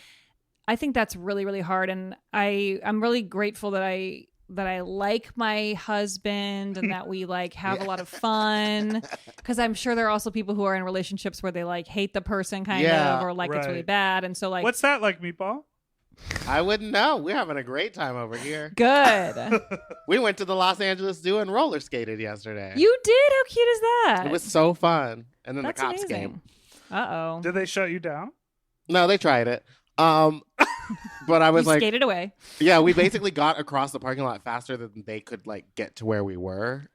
I think that's really, really hard. And I'm really grateful that I like my husband and that we like have a lot of fun, because I'm sure there are also people who are in relationships where they like hate the person kind of, or like it's really bad. And so like, What's that like, Meatball? I wouldn't know. We're having a great time over here. good. We went to the Los Angeles Zoo and roller skated yesterday. You did? How cute is that? It was so fun. And then That's the cops amazing. came. Uh-oh. Did they shut you down? No, they tried it. But I was You like, skated away. yeah, we basically got across the parking lot faster than they could like get to where we were.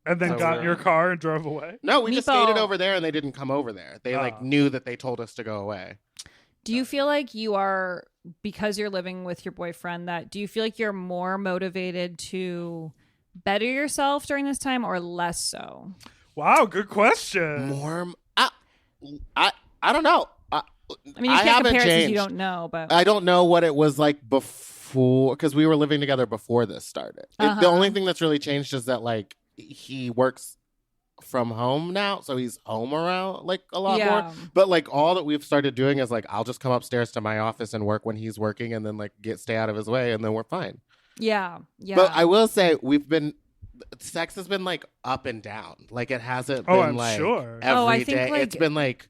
And then So got in we're- your car and drove away? No, we just Meatball. skated over there and they didn't come over there. They like knew that they told us to go away. Do you feel like you are, because you're living with your boyfriend, do you feel like you're more motivated to better yourself during this time, or less so? Wow, good question. More, I don't know. I mean, you can't haven't compare it since changed. you don't know, but I don't know what it was like before, because we were living together before this started. The only thing that's really changed is that like he works from home now, so he's home around like a lot more. But like all that we've started doing is like I'll just come upstairs to my office and work when he's working, and then like stay out of his way, and then we're fine. Yeah. But I will say sex has been like up and down. Like it hasn't been I'm like sure. every I think, day. like- It's been like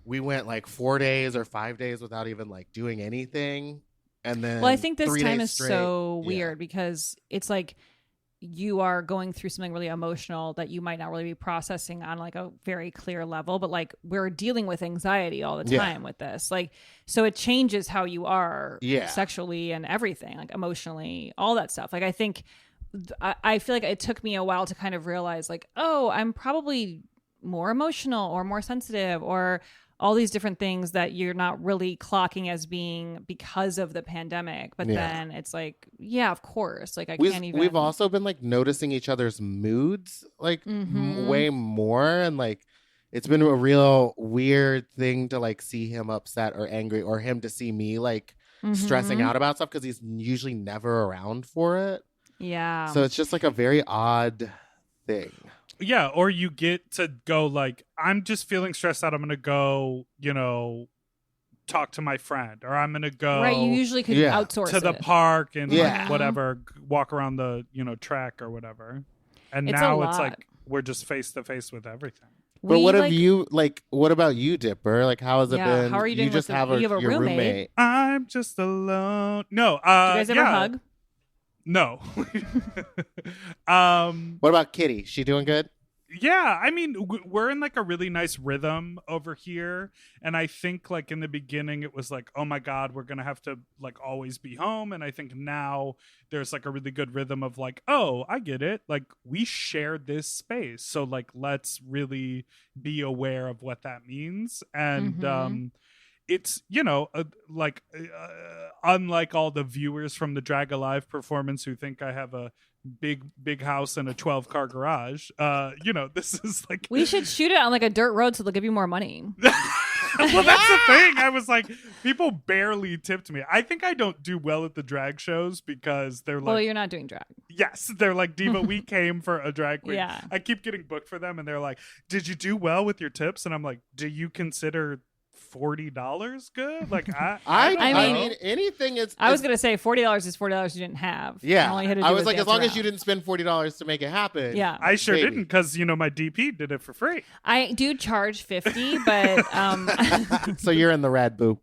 we went like 4 days or 5 days without even like doing anything. And then Well, I think this 3 time days is straight. so Yeah. weird because it's like you are going through something really emotional that you might not really be processing on like a very clear level, but like we're dealing with anxiety all the Yeah. time with this. Like, so it changes how you are Yeah. sexually and everything, like emotionally, all that stuff. Like, I think I feel like it took me a while to kind of realize like, oh, I'm probably more emotional or more sensitive or all these different things that you're not really clocking as being because of the pandemic. But then it's like, yeah, of course. Like can't even. We've also been like noticing each other's moods like way more. And like, it's been a real weird thing to like see him upset or angry, or him to see me like stressing out about stuff, because he's usually never around for it. Yeah. So it's just like a very odd thing. Yeah, or you get to go like, I'm just feeling stressed out. I'm going to go, talk to my friend, or I'm going to go Right. You usually could outsource to the it. park and Yeah. like, whatever, walk around the, track or whatever. And It's now a it's lot. like we're just face to face with everything. But what have like, you like? What about you, Dipper? Like, how has it Yeah, been? how are you doing You just with have you have a your roommate? I'm just alone. No. Do you guys ever hug? No. What about Kitty? She doing good? Yeah, I mean, we're in like a really nice rhythm over here. And I think like in the beginning, it was like, oh my God, we're going to have to like always be home. And I think now there's like a really good rhythm of like, oh, I get it. Like we share this space. So like, let's really be aware of what that means. And, it's, unlike all the viewers from the Drag Alive performance who think I have a big house and a 12-car garage, this is like... We should shoot it on like a dirt road so they'll give you more money. Well, that's the thing. I was like, people barely tipped me. I think I don't do well at the drag shows because they're like... Well, you're not doing drag. Yes, they're like, Diva, we came for a drag queen. Yeah. I keep getting booked for them and they're like, did you do well with your tips? And I'm like, do you consider $40 good? Like I don't know. mean, anything is. I was gonna say $40 is $40 you didn't have. Yeah, And all you had to do I was like, dance as long as around. you didn't spend $40 to make it happen. Yeah. I sure Baby. didn't, because my DP did it for free. I do charge $50, but So you're in the red, boo.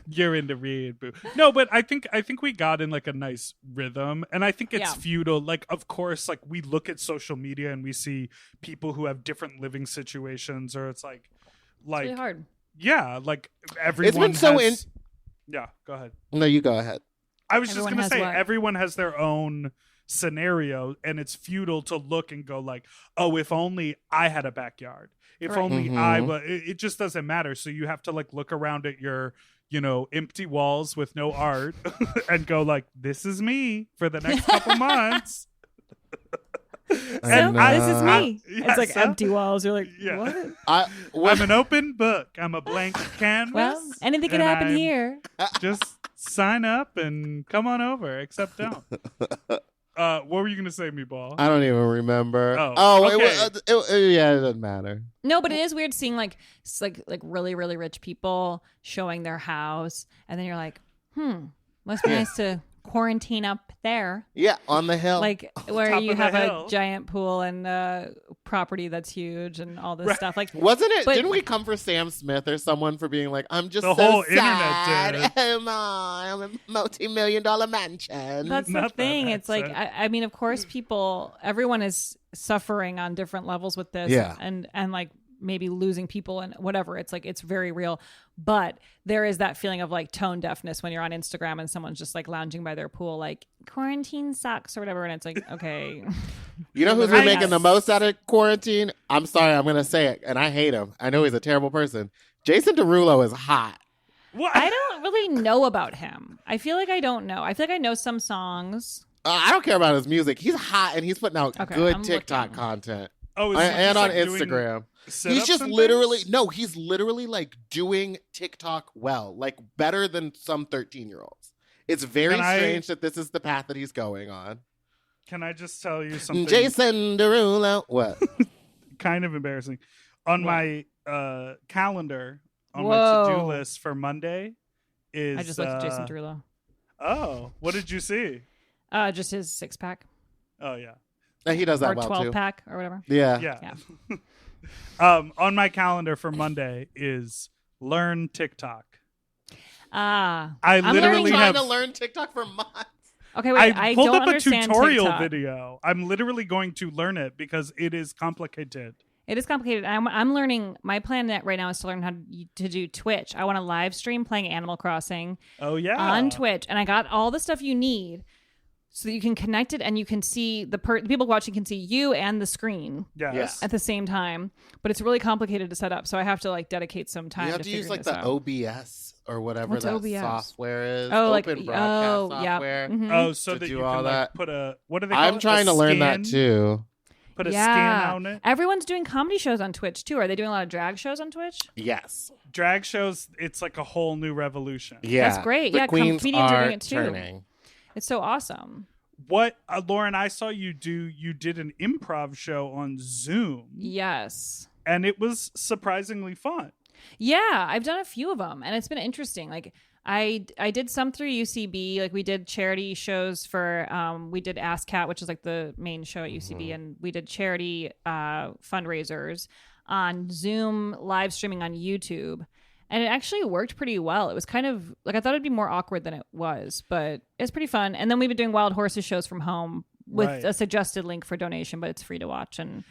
You're in the red, boo. No, but I think we got in like a nice rhythm, and I think it's Yeah. futile. Like, of course, like we look at social media and we see people who have different living situations, or it's like it's really hard. yeah, like everyone. been so has, yeah. Go ahead. No, you go ahead. I was Everyone just has gonna say what? everyone has their own scenario, and it's futile to look and go like, oh, if only I had a backyard. If Right. only Mhm. I, but it just doesn't matter. So you have to like look around at your, empty walls with no art and go like, this is me for the next couple months. So this is me. yeah, It's like so- empty walls. You're like, Yeah. what? I'm an open book. I'm a blank canvas. Well, anything could and happen I'm- here. Just sign up and come on over, except don't. What were you going to say, Meatball? I don't even remember. Oh, it doesn't matter. No, but it is weird seeing like really, really rich people showing their house, and then you're like, must be nice to quarantine up there, Yeah, on the hill. like where top you of the have hill. a giant pool and property that's huge and all this stuff. Like, Wasn't it? But- Didn't we come for Sam Smith or someone for being like, I'm just The so whole sad. internet did. I'm a multi-million-dollar mansion. that's the Not that thing. It's like, accent. I mean, of course, everyone is suffering on different levels with this, Yeah. and like maybe losing people and whatever. It's like, it's very real, but there is that feeling of like tone deafness when you're on Instagram and someone's just like lounging by their pool, like quarantine sucks or whatever, and it's like, okay. You know who's I been making guess. the most out of quarantine? I'm sorry, I'm going to say it, and I hate him. I know he's a terrible person. Jason Derulo is hot. What? I don't really know about him. I feel like I don't know. I feel like I know some songs. I don't care about his music. He's hot, and he's putting out Okay, good I'm TikTok looking. content. Oh, is he And just, on like, doing Instagram. sit-ups He's just and literally, things? no, he's literally like doing TikTok well, like better than some 13-year-olds. It's very Can I- strange that this is the path that he's going on. Can I just tell you something Jason Derulo. What? kind of embarrassing? On What? my calendar, on my Whoa. to-do list for Monday is... I just looked at Jason Derulo. Oh, what did you see? Just his 6-pack Oh, yeah. And he does that or well, 12-pack or whatever. too. Yeah. Yeah. On my calendar for Monday is learn TikTok. I I'm I've literally been trying have... to learn TikTok for months. Okay, wait. I I pulled don't up a understand tutorial TikTok. video. I'm literally going to learn it because it is complicated. It is complicated. I'm learning. My plan right now is to learn how to do Twitch. I want to live stream playing Animal Crossing Oh, yeah. on Twitch, and I got all the stuff you need so that you can connect it and you can see the people watching can see you and the screen Yes. at the same time. But it's really complicated to set up, so I have to like dedicate some time. You have to use figuring like this the out. OBS or whatever What's that OBS? software is. Oh, like Open broadcast yeah. software. Mhm. Oh, so To that do you can all like that. put a... What do they call I'm it? trying A to learn that skin? too. Put a yeah. skin on it. Everyone's doing comedy shows on Twitch too. Are they doing a lot of drag shows on Twitch? Yes. Drag shows, it's like a whole new revolution. Yeah. That's great. The Yeah, queens comedians are are doing it too. turning. It's so awesome. What, Lauren, I saw you did an improv show on Zoom, Yes. and it was surprisingly fun. Yeah, I've done a few of them, and it's been interesting. Like I did some through UCB. Like we did charity shows for we did Ask Cat, which is like the main show at UCB, and we did charity fundraisers on Zoom, live streaming on YouTube. And it actually worked pretty well. It was kind of like I thought it'd be more awkward than it was, but it's pretty fun. And then we've been doing Wild Horses shows from home with Right. a suggested link for donation, but it's free to watch. And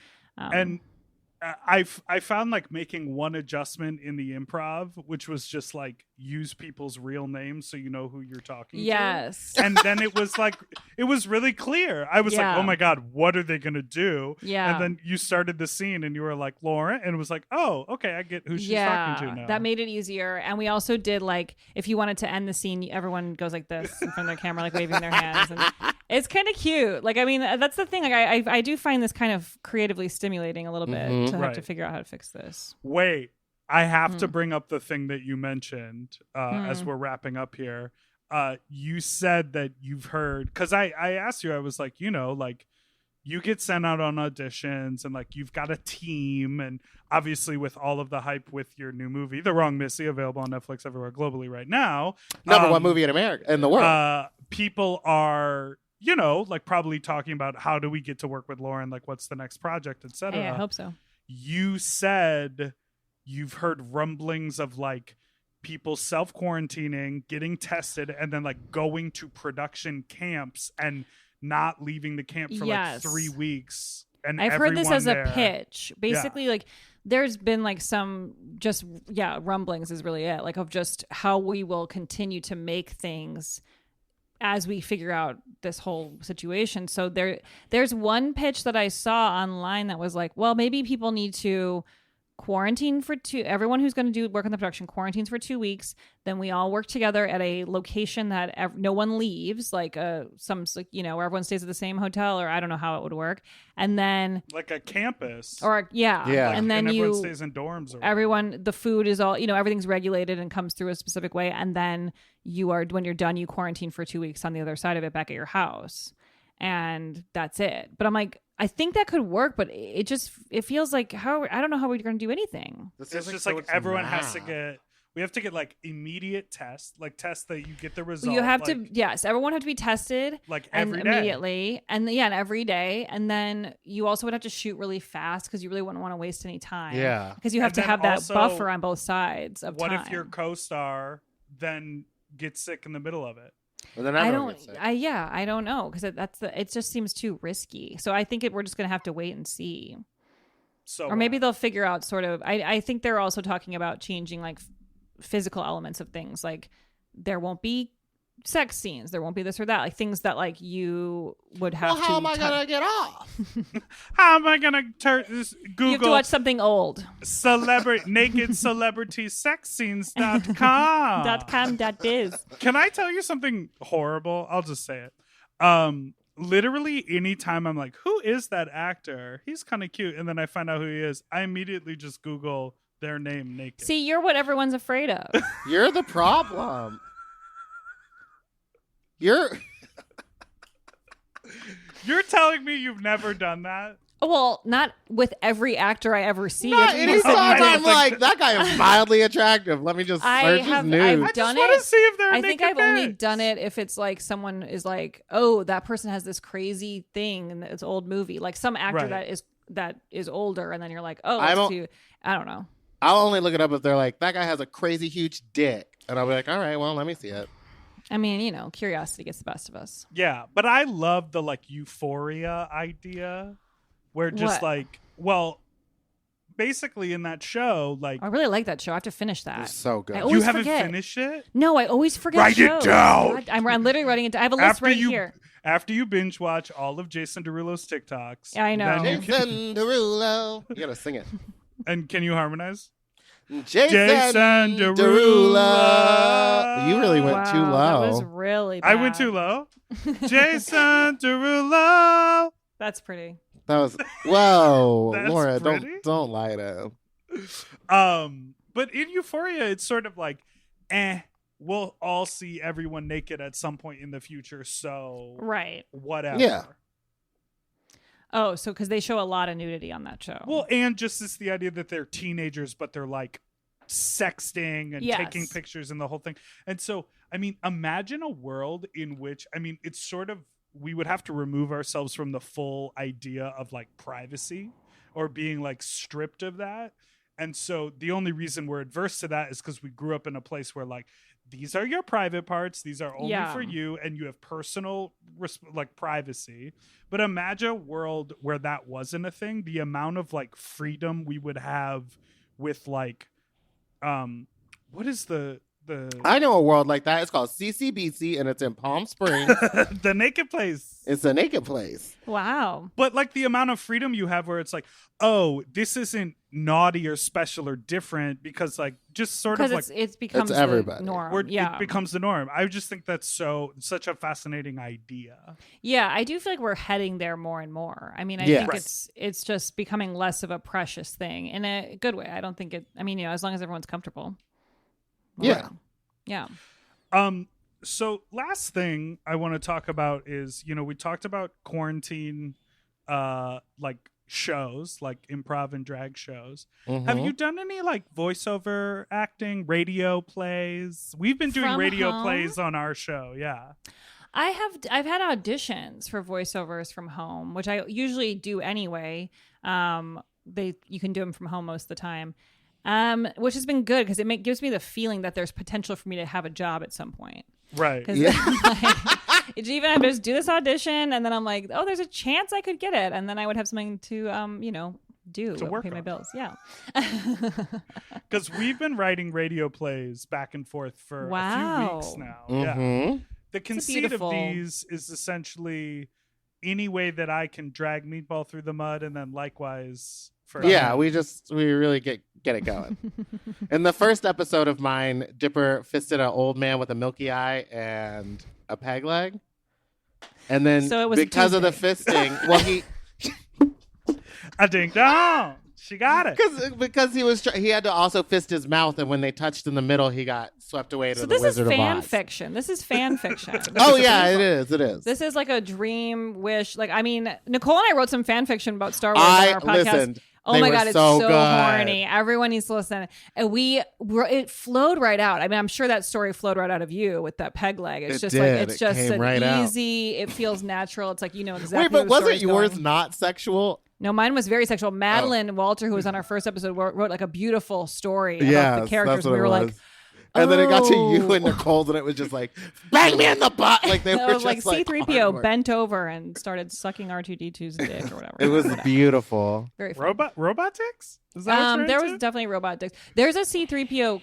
I found like making one adjustment in the improv, which was just like use people's real names so you know who you're talking yes, to. And then it was like, it was really clear. I was like, Yeah. oh my God, what are they going to do? Yeah. And then you started the scene and you were like, Lauren. And it was like, oh, okay, I get who she's talking to now. That made it easier. And we also did like if you wanted to end the scene, everyone goes like this in front of their camera, like waving their hands, and it's kind of cute. Like I mean, that's the thing. Like I do find this kind of creatively stimulating a little bit Mhm. to have Right. to figure out how to fix this. Wait, I have Hmm. to bring up the thing that you mentioned as we're wrapping up here. You said that you've heard, because I asked you, I was like, you get sent out on auditions and like you've got a team, and obviously with all of the hype with your new movie, The Wrong Missy, available on Netflix everywhere globally right now. Number one movie in America, in the world. People are, you know, like probably talking about how do we get to work with Lauren? Like what's the next project, etc. Hey, I hope so. You said you've heard rumblings of like people self-quarantining, getting tested, and then like going to production camps and not leaving the camp for like 3 weeks. And I've heard this as there. a pitch. Basically, like there's been like some just rumblings is really it. Like of just how we will continue to make things as we figure out this whole situation. So there's one pitch that I saw online that was like, well, maybe people need to quarantine for everyone who's going to do work on the production quarantines for 2 weeks. Then we all work together at a location that no one leaves, like where everyone stays at the same hotel, or I don't know how it would work. And then like a campus, or and then everyone stays in dorms. Everyone, the food is all, everything's regulated and comes through a specific way. And then when you're done, you quarantine for 2 weeks on the other side of it back at your house. And that's it. But I'm like, I think that could work, but it feels like I don't know how we're going to do anything. It's just like everyone has to get. We have to get like immediate tests, like tests that you get the result. You have to, yes, everyone have to be tested like every day. Immediately, and every day, and then you also would have to shoot really fast because you really wouldn't want to waste any time. Yeah, because you have to have that buffer on both sides of time. What if your co-star then gets sick in the middle of it? Well, then I don't know because it just seems too risky. So I think we're just gonna have to wait and see. Or maybe they'll figure out sort of. I think they're also talking about changing like physical elements of things, like there won't be sex scenes, there won't be this or that, like things that like you would have how am I gonna get off? How am I gonna turn this Google? You have to watch something old. Naked celebrity sex scenes.com. .biz. Can I tell you something horrible? I'll just say it. Literally anytime I'm like, who is that actor? He's kind of cute. And then I find out who he is. I immediately just Google their name naked. See, you're what everyone's afraid of. You're the problem. You're telling me you've never done that? Well, not with every actor I ever see. Not anytime I'm like, that guy is mildly attractive. Let me just search his news. I've done it. I just want to see if they're I think I've pics. only done it if it's like someone is like, oh, that person has this crazy thing and it's an old movie. Like some actor that is older, and then you're like, oh, I don't know. I'll only look it up if they're like, that guy has a crazy huge dick. And I'll be like, all right, well, let me see it. I mean, curiosity gets the best of us. Yeah, but I love the like euphoria idea where just basically in that show, like I really like that show. I have to finish that. It's so good. You haven't finished it? No, I always forget. Write it down. I'm literally writing it down. I have a list here. After you binge watch all of Jason Derulo's TikToks. I know. Jason Derulo. You gotta sing it. And can you harmonize? Jason Derulo. You really went too low. That was really bad. I went too low? Jason Derulo. That's pretty. That was whoa, That's Laura. pretty? Don't lie to him. But in Euphoria, it's sort of like, we'll all see everyone naked at some point in the future. So whatever. Yeah. Oh, so because they show a lot of nudity on that show. Well, and just it's the idea that they're teenagers, but they're like sexting and taking pictures and the whole thing. And so, I mean, imagine a world in which, I mean, it's sort of, we would have to remove ourselves from the full idea of like privacy or being like stripped of that. And so the only reason we're adverse to that is because we grew up in a place where like, these are your private parts. These are only for you, and you have personal like privacy. But imagine a world where that wasn't a thing. The amount of like freedom we would have with like, what is the I know a world like that. It's called CCBC, and it's in Palm Springs. The naked place. It's a naked place. Wow. But like the amount of freedom you have where it's like, oh, this isn't naughty or special or different because like just sort of like it becomes it's everybody. The norm. It becomes the norm. I just think that's such a fascinating idea. Yeah, I do feel like we're heading there more and more. I mean, I think it's just becoming less of a precious thing in a good way. I don't think it. I mean, as long as everyone's comfortable. Yeah. Yeah. So last thing I want to talk about is, we talked about quarantine like shows, like improv and drag shows. Mhm. Have you done any like voiceover acting, radio plays? We've been doing From radio home? plays on our show. Yeah. I've had auditions for voiceovers from home, which I usually do anyway. You can do them from home most of the time. Which has been good because it gives me the feeling that there's potential for me to have a job at some point. Right. Because even if I just do this audition and then I'm like, oh, there's a chance I could get it, and then I would have something to do To work pay my on. bills. Yeah. Because we've been writing radio plays back and forth for a Wow. few weeks now. Yeah. Mhm. The conceit of beautiful- these is essentially any way that I can drag Meatball through the mud, and then likewise for Yeah, him. we really get it going. In the first episode of mine, Dipper fisted an old man with a milky eye and a peg leg. And then So it was a because of the Tuesday. fisting, well, a ding dong. She got it. because he had to also fist his mouth, and when they touched in the middle, he got swept away to So the this is Wizard of fan Oz. fiction. This is fan fiction. Oh yeah, it is. It is. This is like a dream wish. Like, I mean, Nicole and I wrote some fan fiction about Star Wars on our podcast. listened. Oh They my were God, it's so so good. horny. Everyone needs to listen. And it flowed right out. I mean, I'm sure that story flowed right out of you with that peg leg. It's It just did. like, it's It just came an right out. easy, it feels natural. It's like, exactly Wait, but where the wasn't story's yours going. not sexual? No, mine was very sexual. Oh. Madeline Walter, who was on our first episode, wrote like a beautiful story about Yes, the characters. that's what We were it like, was. And then it got to you Oh. and Nicole's, and it was just like, bang me in the butt. Like they it were was just like C-3PO hardcore. bent over and started sucking R2-D2's dick or whatever. It was Whatever. beautiful. Very fun. Robotics? Is that what you're There was into? definitely robot dicks. There's a C-3PO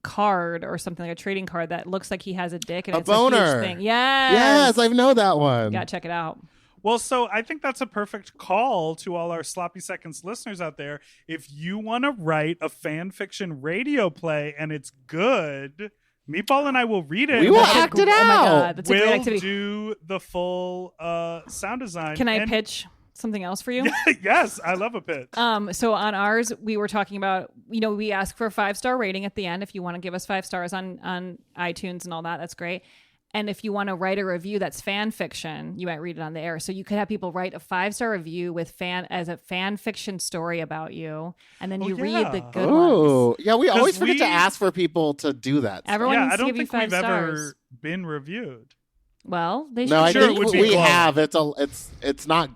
card or something, like a trading card that looks like he has a dick and A it's boner. a huge thing. Yes. Yes, I know that one. You gotta check it out. Well, so I think that's a perfect call to all our Sloppy Seconds listeners out there. If you want to write a fan fiction radio play and it's good, Meatball and I will read it. We will We'll- act it Oh my out. God, that's a great We'll activity. do the full sound design. Can I And- pitch something else for you? Yes, I love a pitch. So on ours, we were talking about, we ask for a 5-star rating at the end. If you want to give us 5 stars on iTunes and all that, that's great. And if you want to write a review that's fan fiction, you might read it on the air. So you could have people write a 5-star review with as a fan fiction story about you, and then you read the yeah. good ones. Oh, yeah. We always forget to we- ask for people to do that. Everyone Yeah, needs I to don't give you think 5 we've stars. ever been reviewed. Well, they should. No, I Sure, it think would be we glowing. have. It's not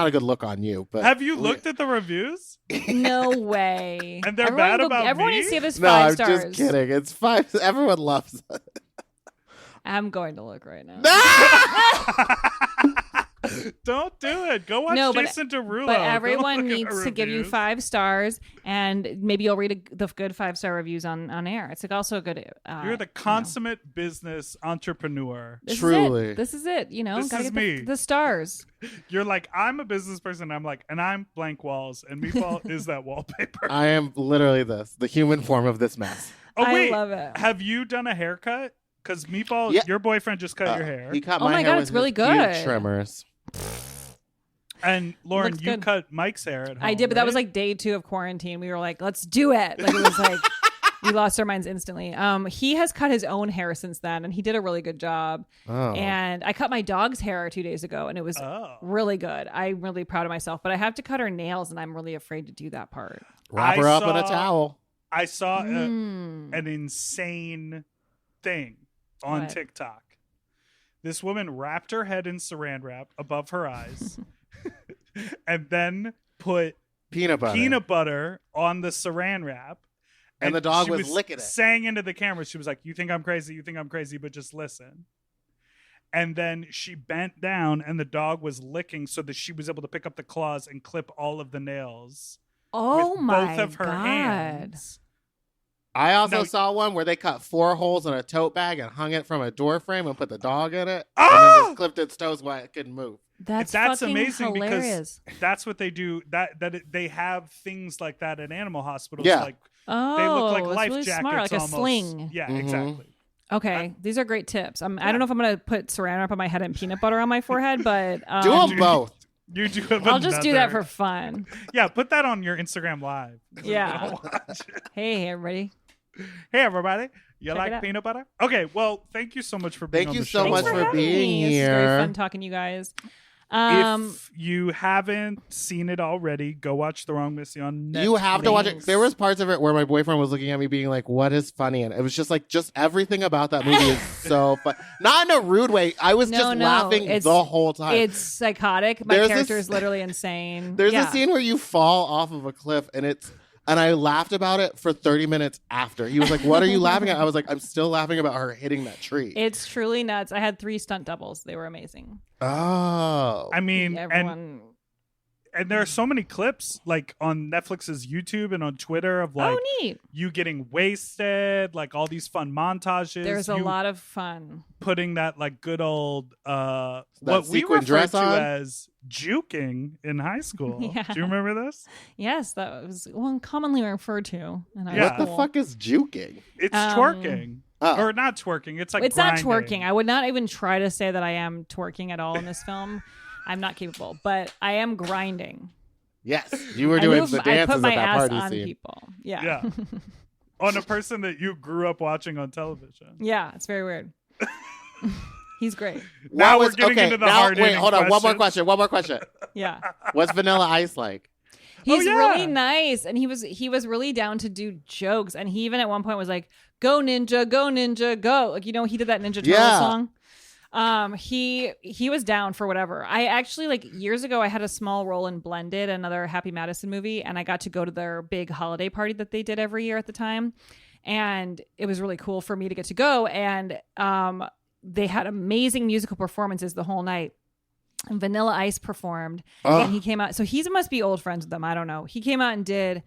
a good look on you. But Have you looked at the reviews? No way. And they're Everyone bad about Everyone me? needs to give us no, 5 I'm stars. just kidding. It's 5. Everyone loves it. I'm going to look right now. Don't do it. Go watch No, but- Jason Derulo. But Go everyone look at needs our to give you reviews. 5 stars, and maybe you'll read the good 5-star reviews on air. It's like also a good. You're the consummate business entrepreneur. This Truly. This is it. This Gotta is get me. the stars. You're like, I'm a business person. I'm like, and I'm blank walls, and Meatball is that wallpaper. I am literally the human form of this mess. Oh I wait, love it. have you done a haircut? Because Meatball, Yeah. your boyfriend just cut your hair, He cut Oh my my hair God, with it's really his huge good. trimmers. and Lauren, Looks you good. cut Mike's hair at home. I did, but that was right? like day 2 of quarantine. We were like, let's do it. Like it was like we lost our minds instantly. He has cut his own hair since then, and he did a really good job. Oh. And I cut my dog's hair 2 days ago, and it was Oh. really good. I'm really proud of myself, but I have to cut her nails, and I'm really afraid to do that part. Wrap I her up in a saw- towel. I saw Mm. an insane thing on What? TikTok. This woman wrapped her head in saran wrap above her eyes, and then put Peanut butter. peanut butter on the saran wrap. And the dog she was licking it. Saying into the camera, she was like, "You think I'm crazy? You think I'm crazy? But just listen." And then she bent down, and the dog was licking, so that she was able to pick up the claws and clip all of the nails Oh with my both of her God. hands. I also No. saw one where they cut 4 holes in a tote bag and hung it from a door frame and put the dog in it. And then Ah! just clipped its toes while it couldn't move. That's fucking amazing hilarious. because that's what they do. They have things like that in animal hospitals. Yeah. Like Oh, they look like that's life really jackets, smart, like a almost. sling. Yeah, Mhm. exactly. Okay, these are great tips. I don't know if I'm gonna put saran wrap on my head and peanut butter on my forehead, but Do them both. You do. Have I'll just do that another- for fun. Yeah, put that on your Instagram live. Yeah. Hey, everybody. Hey, everybody. You Check it like out. peanut butter? Okay, well, thank you so much for being Thank on you the so show. much Thanks for having being me. It's very here. fun talking to you guys. If you haven't seen it already, go watch The Wrong Missy on Netflix. You have to watch it. There was parts of it where my boyfriend was looking at me being like, what is funny? And it was just like, just everything about that movie is so fun. Not in a rude way. I was just laughing the whole time. It's psychotic. My character is literally insane. There's a scene where you fall off of a cliff and I laughed about it for 30 minutes after. He was like, what are you laughing at? I was like, I'm still laughing about her hitting that tree. It's truly nuts. I had 3 stunt doubles. They were amazing. Oh. I mean, and there are so many clips like on Netflix's YouTube and on Twitter of like you getting wasted, like all these fun montages. There's a lot of fun. Putting that like good old what we referred to as juking in high school. Yeah. Do you remember this? Yes, that was commonly referred to. What the fuck is juking? It's twerking. Or not twerking. It's like it's grinding. Not twerking. I would not even try to say that I am twerking at all in this film. I'm not capable, but I am grinding. Yes, you were doing the dances at that party on scene. People. Yeah. On a person that you grew up watching on television. Yeah, it's very weird. He's great. Now we're getting into the hard. Wait, hold on. One more question. Yeah. What's Vanilla Ice like? He's really nice, and he was really down to do jokes, and he even at one point was like, "Go ninja, go!" Like he did that Ninja Turtle song. He was down for whatever. I actually like years ago I had a small role in Blended, another Happy Madison movie, and I got to go to their big holiday party that they did every year at the time, and it was really cool for me to get to go. And they had amazing musical performances the whole night. And Vanilla Ice performed, and he came out. So he must be old friends with them. I don't know. He came out and did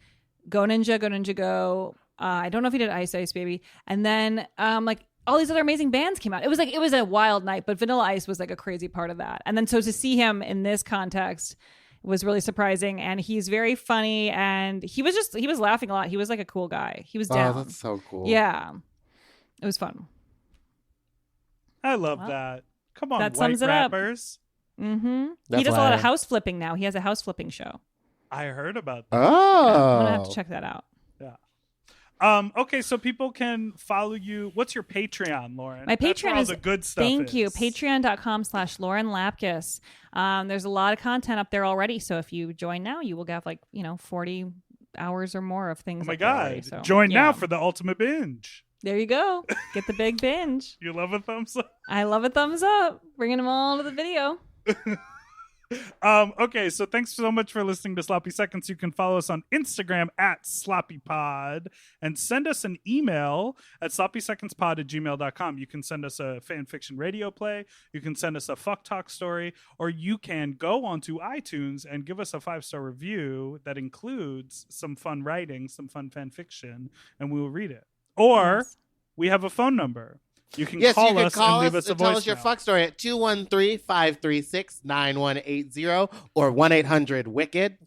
Go Ninja, Go. I don't know if he did Ice Ice Baby, and then like all these other amazing bands came out. It was a wild night, but Vanilla Ice was like a crazy part of that. And then so to see him in this context was really surprising, and he's very funny, and he was laughing a lot. He was like a cool guy. He was down. Oh, that's so cool. Yeah, it was fun. I love that. Come on, that white sums it rappers. Up. Mm-hmm. He does a lot of house flipping now. He has a house flipping show. I heard about that. Oh, I'm gonna have to check that out. Yeah. Okay, so people can follow you. What's your Patreon, Lauren? My Patreon is all the good stuff. Thank you. Patreon.com/Lauren Lapkus. There's a lot of content up there already. So if you join now, you will have 40 hours or more of things. Oh my God! Already, so. Join now for the ultimate binge. There you go. Get the big binge. You love a thumbs up? I love a thumbs up. Bringing them all to the video. Okay, so thanks so much for listening to Sloppy Seconds. You can follow us on Instagram at SloppyPod and send us an email at sloppysecondspod@gmail.com. You can send us a fan fiction radio play, you can send us a fuck talk story, or you can go onto iTunes and give us a 5-star review that includes some fun writing, some fun fan fiction, and we will read it. Or we have a phone number. You can call us and leave us a voicemail. Tell us your fuck story at 213-536-9180 or 1-800-WICKED.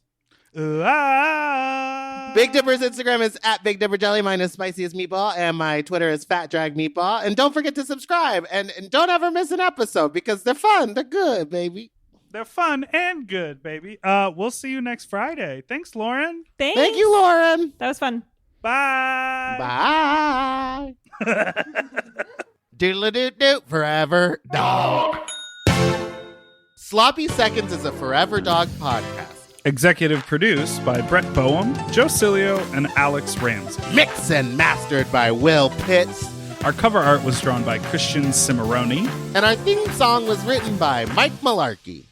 Big Dipper's Instagram is at Big Dipper Jelly. Mine is Spicy as Meatball, and my Twitter is Fat Drag Meatball. And don't forget to subscribe, and don't ever miss an episode because they're fun. They're good, baby. They're fun and good, baby. We'll see you next Friday. Thanks, Lauren. Thank you, Lauren. That was fun. Bye. Bye. Doodle-doo-doo, forever dog. Sloppy Seconds is a Forever Dog podcast. Executive produced by Brett Boehm, Joe Cilio, and Alex Ramsey. Mixed and mastered by Will Pitts. Our cover art was drawn by Christian Cimarroni. And our theme song was written by Mike Malarkey.